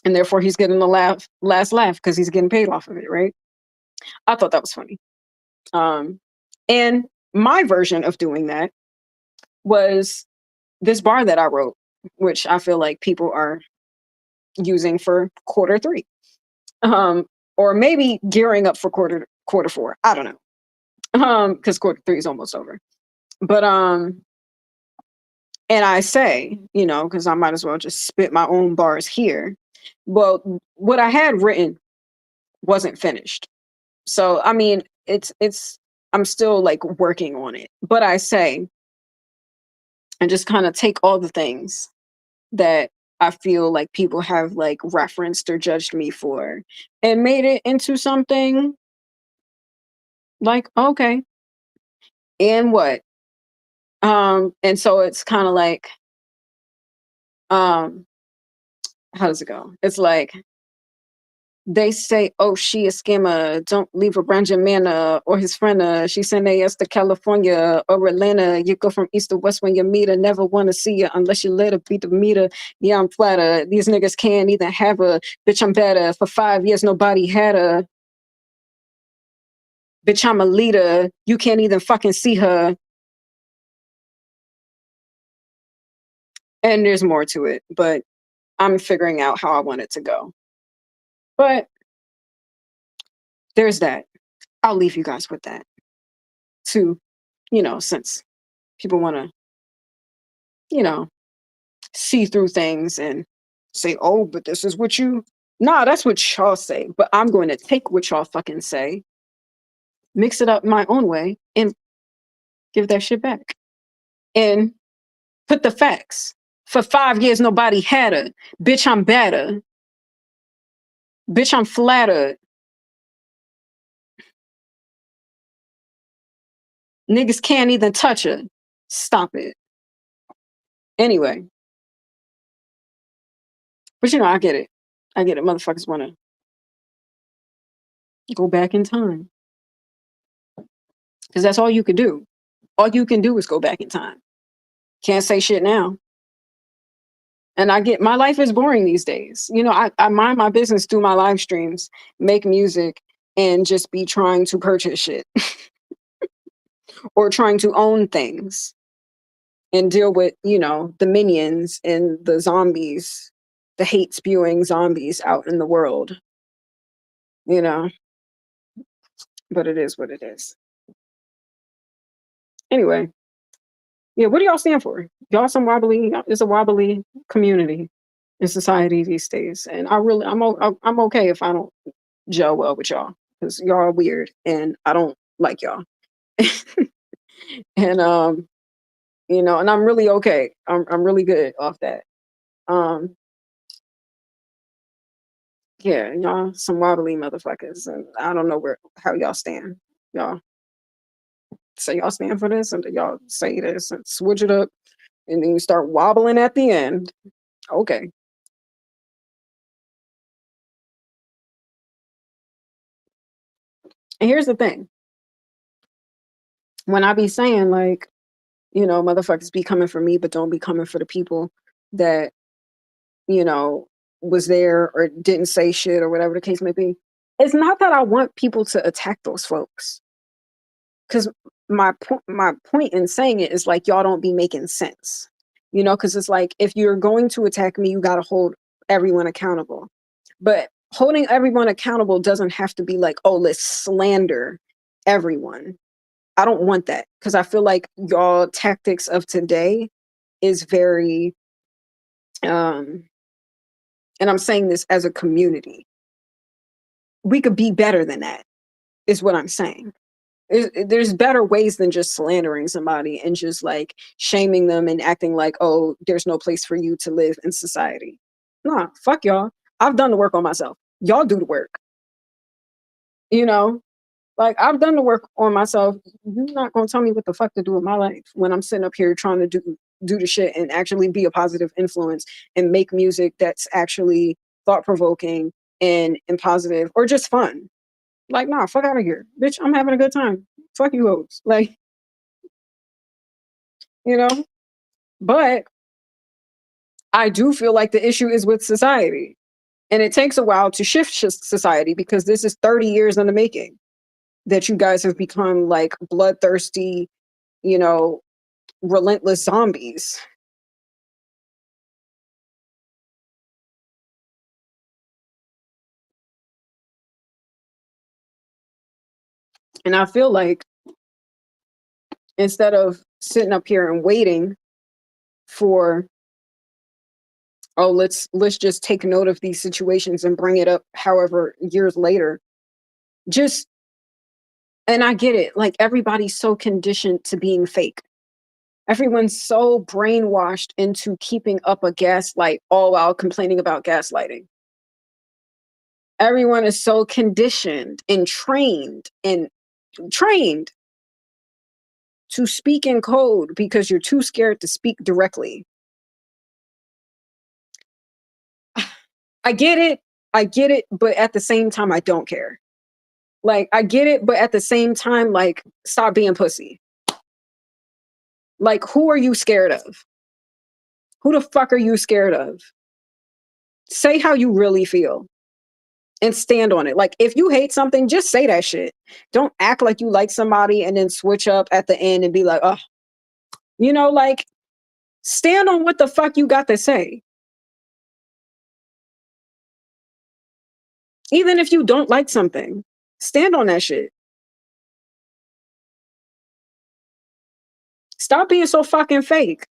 And therefore he's getting the last laugh because he's getting paid off of it, right? I thought that was funny. And my version of doing that was this bar that I wrote, which I feel like people are using for quarter three, or maybe gearing up for quarter four. I don't know, because quarter three is almost over. But and I say, because I might as well just spit my own bars here. Well, what I had written wasn't finished, so I mean, it's I'm still like working on it. But I say, and just kind of take all the things that I feel like people have like referenced or judged me for and made it into something like, okay, and what? And so it's kind of like, um, how does it go? It's like they say, oh, she a scammer, don't leave a brand your man or his friend. She send ass to California or Atlanta. You go from east to west when you meet her, never want to see her unless you let her beat the meter. Yeah, I'm flatter. These niggas can't even have her. Bitch, I'm better. For 5 years, nobody had her. Bitch, I'm a leader. You can't even fucking see her. And there's more to it, but I'm figuring out how I want it to go. But there's that. I'll leave you guys with that too, since people want to, you know, see through things and say, oh, but this is what you, nah, that's what y'all say. But I'm going to take what y'all fucking say, mix it up my own way, and give that shit back. And put the facts. For 5 years, nobody had her. Bitch, I'm better. Bitch, I'm flattered. Niggas can't even touch her. Stop it. Anyway. But I get it. I get it. Motherfuckers want to Go back in time. Because that's all you can do. All you can do is go back in time. Can't say shit now. And I get my life is boring these days. I mind my business, do my live streams, make music, and just be trying to purchase shit or trying to own things and deal with, the minions and the zombies, the hate spewing zombies out in the world, you know, but it is what it is. Anyway, yeah, what do y'all stand for? It's a wobbly community in society these days. And I'm okay if I don't gel well with y'all because y'all are weird and I don't like y'all. And and I'm really okay. I'm really good off that. Um, yeah, y'all some wobbly motherfuckers, and I don't know how y'all stand. Y'all say y'all stand for this, and then y'all say this and switch it up, and then you start wobbling at the end. Okay. And here's the thing: when I be saying like, motherfuckers be coming for me, but don't be coming for the people that you know was there or didn't say shit or whatever the case may be. It's not that I want people to attack those folks. Because my point in saying it is like y'all don't be making sense, because it's like if you're going to attack me, you got to hold everyone accountable. But holding everyone accountable doesn't have to be like, oh, let's slander everyone. I don't want that because I feel like y'all tactics of today is very, um, and I'm saying this as a community. We could be better than that, is what I'm saying. There's better ways than just slandering somebody and just like shaming them and acting like, oh, there's no place for you to live in society. Nah, fuck y'all. I've done the work on myself. Y'all do the work. You know, like I've done the work on myself. You're not gonna tell me what the fuck to do with my life when I'm sitting up here trying to do the shit and actually be a positive influence and make music that's actually thought provoking and positive or just fun. Like, nah, fuck out of here. Bitch, I'm having a good time. Fuck you hoes. Like, you know? But I do feel like the issue is with society. And it takes a while to shift society because this is 30 years in the making that you guys have become like bloodthirsty, you know, relentless zombies. And I feel like instead of sitting up here and waiting for, oh, let's just take note of these situations and bring it up however years later, just and I get it, like everybody's so conditioned to being fake. Everyone's so brainwashed into keeping up a gaslight all while complaining about gaslighting. Everyone is so conditioned and trained to speak in code because you're too scared to speak directly. I get it. I get it, but at the same time I don't care. Like I get it, but at the same time like stop being pussy. Like who are you scared of? Who the fuck are you scared of? Say how you really feel and stand on it. Like if you hate something, just say that shit. Don't act like you like somebody and then switch up at the end and be like, oh, like stand on what the fuck you got to say. Even if you don't like something, stand on that shit. Stop being so fucking fake.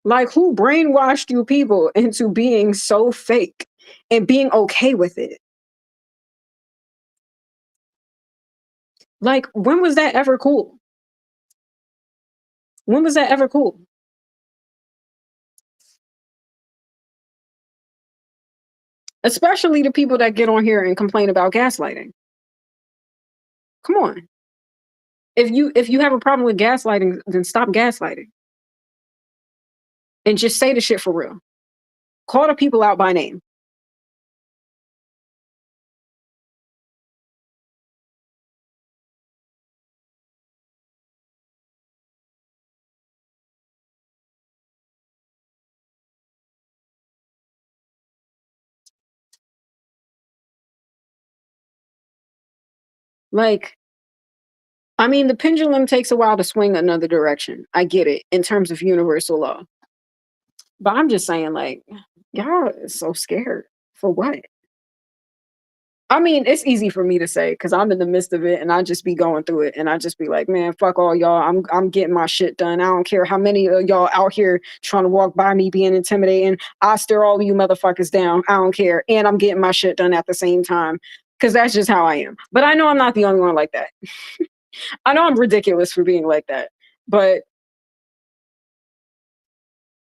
Like who brainwashed you people into being so fake and being okay with it? Like when was that ever cool? When was that ever cool? Especially the people that get on here and complain about gaslighting. Come on. If you have a problem with gaslighting, then stop gaslighting. And just say the shit for real. Call the people out by name. Like, I mean, the pendulum takes a while to swing another direction. I get it in terms of universal law. But I'm just saying, like, y'all is so scared for what? I mean, it's easy for me to say because I'm in the midst of it and I just be going through it and I just be like, man, fuck all y'all. I'm getting my shit done. I don't care how many of y'all out here trying to walk by me being intimidating. I stare all of you motherfuckers down. I don't care. And I'm getting my shit done at the same time. Cause that's just how I am. But I know I'm not the only one like that. I know I'm ridiculous for being like that. But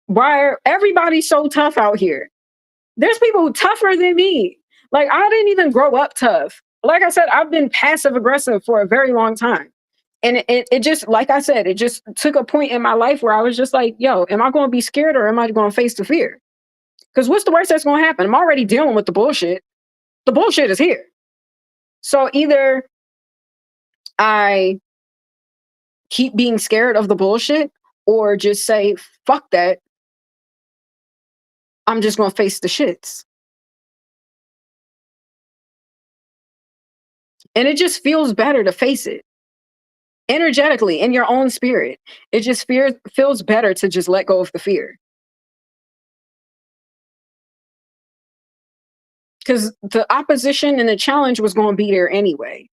why are everybody so tough out here? There's people tougher than me. Like I didn't even grow up tough. Like I said, I've been passive aggressive for a very long time. And it just, like I said, it just took a point in my life where I was just like, yo, am I going to be scared or am I going to face the fear? Because what's the worst that's going to happen? I'm already dealing with the bullshit. The bullshit is here. So either I keep being scared of the bullshit or just say, fuck that. I'm just going to face the shits. And it just feels better to face it energetically in your own spirit. It just feels better to just let go of the fear. Because the opposition and the challenge was going to be there anyway.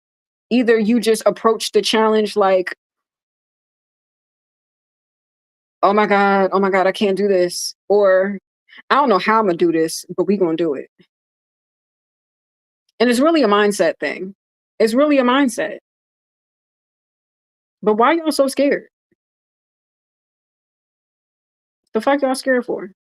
Either you just approach the challenge like, oh my God, I can't do this. Or I don't know how I'm going to do this, but we going to do it. And it's really a mindset thing. It's really a mindset. But why y'all so scared? The fuck y'all scared for?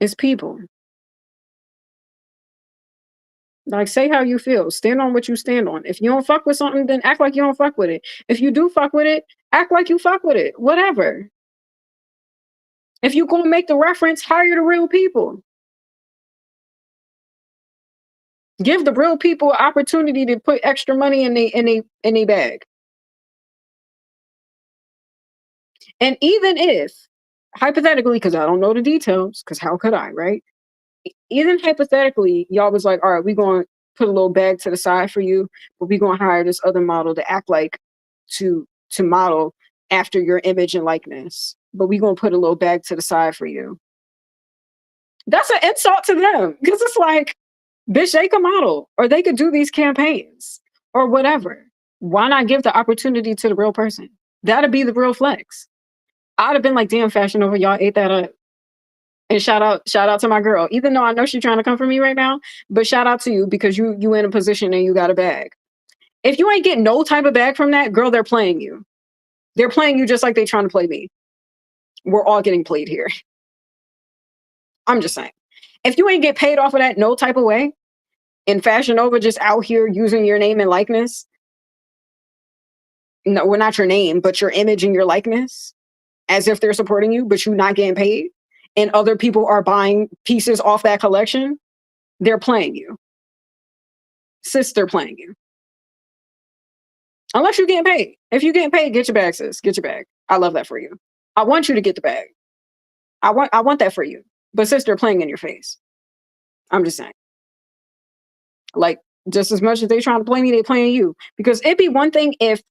It's people. Like, say how you feel. Stand on what you stand on. If you don't fuck with something, then act like you don't fuck with it. If you do fuck with it, act like you fuck with it. Whatever. If you gonna make the reference, hire the real people. Give the real people an opportunity to put extra money in they bag. And even if, hypothetically, because I don't know the details, because how could I, right? Even hypothetically, y'all was like, all right, we're going to put a little bag to the side for you, but we're going to hire this other model to act like to model after your image and likeness. But we're going to put a little bag to the side for you. That's an insult to them because it's like, bitch, they can model or they could do these campaigns or whatever. Why not give the opportunity to the real person? That'd be the real flex. I'd have been like, damn, Fashion Over, y'all ate that up. And shout out to my girl. Even though I know she's trying to come for me right now, but shout out to you because you in a position and you got a bag. If you ain't getting no type of bag from that, girl, they're playing you. They're playing you just like they trying to play me. We're all getting played here. I'm just saying. If you ain't get paid off of that no type of way, and Fashion Nova just out here using your name and likeness, no, well, not your name, but your image and your likeness, as if they're supporting you, but you not getting paid, and other people are buying pieces off that collection, they're playing you. Sis, they're playing you. Unless you're getting paid. If you're getting paid, get your bag, sis. Get your bag. I love that for you. I want you to get the bag. I want that for you. But sis, they're playing in your face. I'm just saying. Like, just as much as they trying to play me, they playing you. Because it'd be one thing if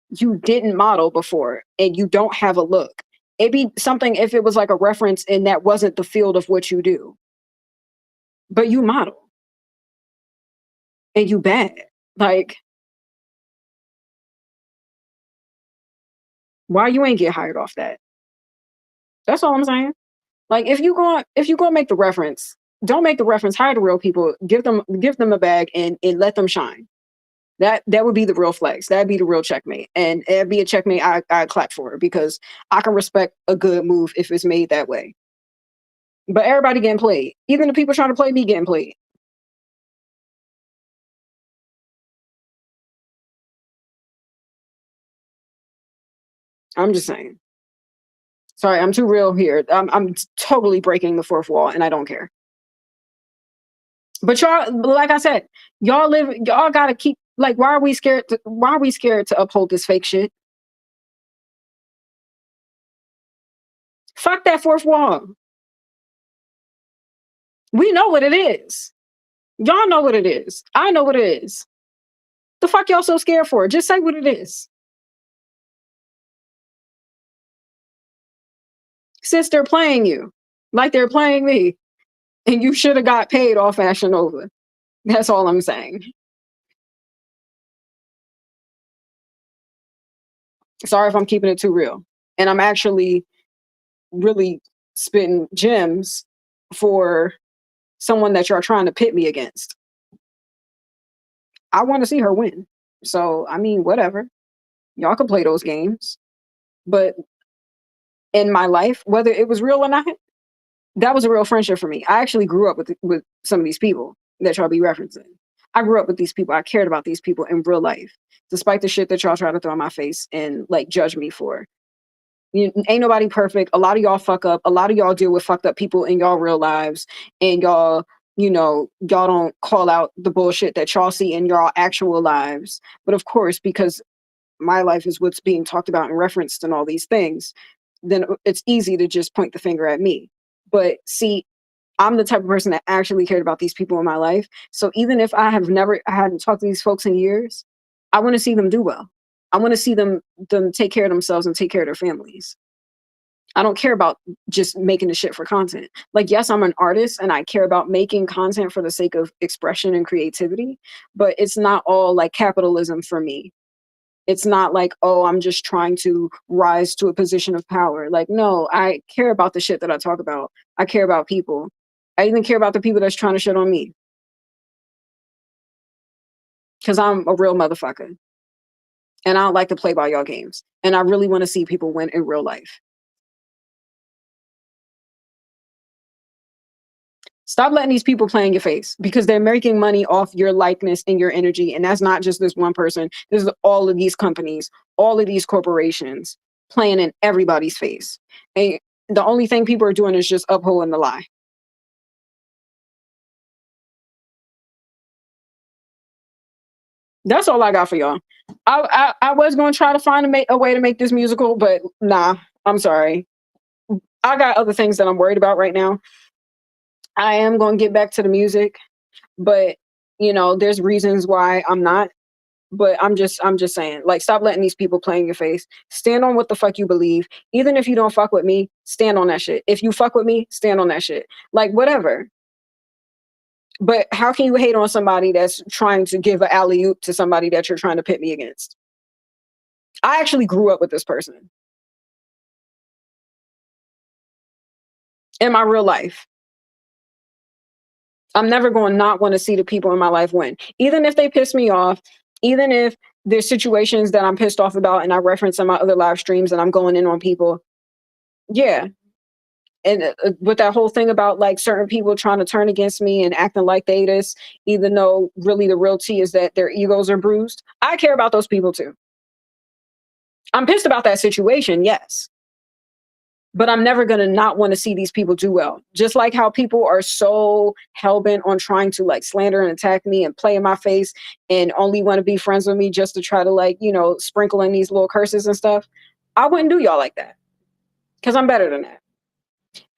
you didn't model before and you don't have a look. It'd be something if it was like a reference and that wasn't the field of what you do. But you model and you bad. Like, why you ain't get hired off that? That's all I'm saying. Like if you going to make the reference, don't make the reference. Hire the real people. Give them a bag and let them shine. That would be the real flex. That'd be the real checkmate, and it'd be a checkmate I clap for because I can respect a good move if it's made that way. But everybody getting played. Even the people trying to play me getting played. I'm just saying. Sorry, I'm too real here. I'm totally breaking the fourth wall, and I don't care. But y'all, like I said, y'all gotta keep like. Why are we scared to uphold this fake shit? Fuck that fourth wall. We know what it is. Y'all know what it is. I know what it is. The fuck y'all so scared for? Just say what it is. Since they're playing you, like they're playing me, and you should have got paid off Fashion Nova. That's all I'm saying. Sorry if I'm keeping it too real. And I'm actually really spitting gems for someone that you're trying to pit me against. I want to see her win. So, I mean, whatever. Y'all can play those games. But in my life, whether it was real or not, that was a real friendship for me. I actually grew up with some of these people that y'all be referencing. I grew up with these people. I cared about these people in real life, despite the shit that y'all try to throw in my face and like judge me for. Ain't nobody perfect. A lot of y'all fuck up. A lot of y'all deal with fucked up people in y'all real lives, and y'all, y'all don't call out the bullshit that y'all see in y'all actual lives. But of course, because my life is what's being talked about and referenced and all these things, then it's easy to just point the finger at me. But see, I'm the type of person that actually cared about these people in my life. So even if I hadn't talked to these folks in years, I want to see them do well. I want to see them take care of themselves and take care of their families. I don't care about just making the shit for content. Like, yes, I'm an artist and I care about making content for the sake of expression and creativity, but it's not all like capitalism for me. It's not like, oh, I'm just trying to rise to a position of power. Like, no, I care about the shit that I talk about. I care about people. I even care about the people that's trying to shit on me because I'm a real motherfucker and I don't like to play by y'all games. And I really want to see people win in real life. Stop letting these people play in your face because they're making money off your likeness and your energy. And that's not just this one person. This is all of these companies, all of these corporations playing in everybody's face. And the only thing people are doing is just upholding the lie. That's all I got for y'all. I was going to try to find a way to make this musical, but nah, I'm sorry. I got other things that I'm worried about right now. I am going to get back to the music, but there's reasons why I'm not. But I'm just saying, like, stop letting these people play in your face. Stand on what the fuck you believe. Even if you don't fuck with me, stand on that shit. If you fuck with me, stand on that shit. Like, whatever. But how can you hate on somebody that's trying to give an alley oop to somebody that you're trying to pit me against? I actually grew up with this person in my real life. I'm never going to not want to see the people in my life win. Even if they piss me off, even if there's situations that I'm pissed off about and I reference in my other live streams and I'm going in on people. Yeah. And with that whole thing about like certain people trying to turn against me and acting like they this, even though really the real tea is that their egos are bruised. I care about those people too. I'm pissed about that situation, yes. But I'm never going to not want to see these people do well. Just like how people are so hell-bent on trying to like slander and attack me and play in my face and only want to be friends with me just to try to like, sprinkle in these little curses and stuff. I wouldn't do y'all like that because I'm better than that.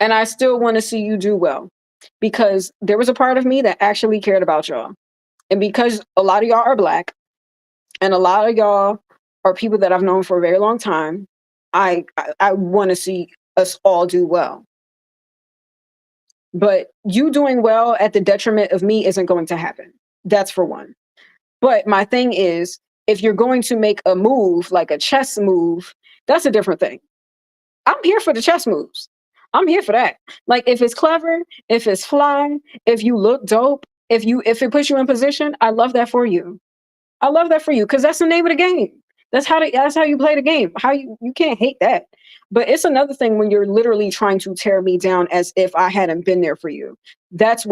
And I still want to see you do well because there was a part of me that actually cared about y'all. And because a lot of y'all are Black and a lot of y'all are people that I've known for a very long time, I want to see us all do well. But you doing well at the detriment of me isn't going to happen. That's for one. But my thing is, if you're going to make a move, like a chess move, that's a different thing. I'm here for the chess moves. I'm here for that. Like if it's clever, if it's fly, if you look dope, if it puts you in position, I love that for you. I love that for you because that's the name of the game. That's how you play the game. How you can't hate that. But it's another thing when you're literally trying to tear me down as if I hadn't been there for you. That's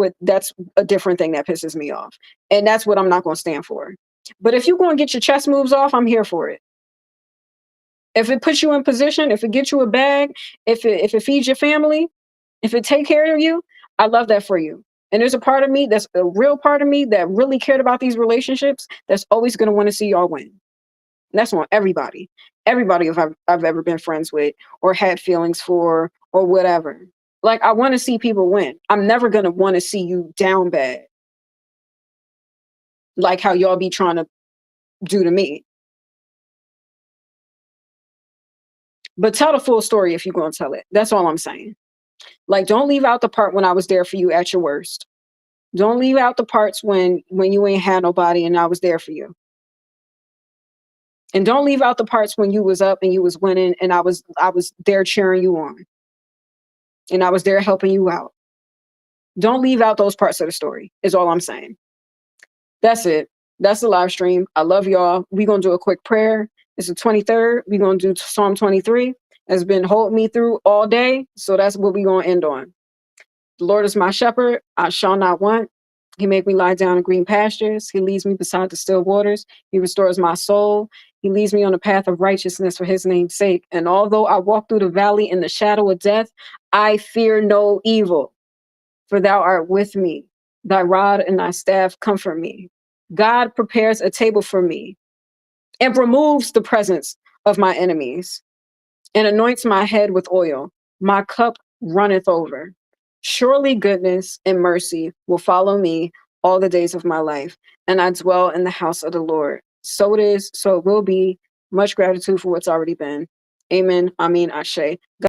a different thing that pisses me off. And that's what I'm not going to stand for. But if you go and get your chess moves off, I'm here for it. If it puts you in position, if it gets you a bag, if it feeds your family, if it take care of you, I love that for you. And there's a part of me that's a real part of me that really cared about these relationships that's always going to want to see y'all win. And that's on everybody. Everybody I've ever been friends with or had feelings for or whatever. Like, I want to see people win. I'm never going to want to see you down bad, like how y'all be trying to do to me. But tell the full story if you're going to tell it. That's all I'm saying. Like, don't leave out the part when I was there for you at your worst. Don't leave out the parts when you ain't had nobody and I was there for you. And don't leave out the parts when you was up and you was winning and I was there cheering you on and I was there helping you out. Don't leave out those parts of the story. Is all I'm saying. That's it. That's the live stream. I love y'all. We're going to do a quick prayer. It's the 23rd. We're going to do Psalm 23. It's been holding me through all day. So that's what we're going to end on. The Lord is my shepherd. I shall not want. He make me lie down in green pastures. He leads me beside the still waters. He restores my soul. He leads me on the path of righteousness for his name's sake. And although I walk through the valley in the shadow of death, I fear no evil, for thou art with me. Thy rod and thy staff comfort me. God prepares a table for me and removes the presence of my enemies and anoints my head with oil. My cup runneth over. Surely goodness and mercy will follow me all the days of my life, and I dwell in the house of the Lord. So it is, so it will be. Much gratitude for what's already been. Amen. I mean, Ashe.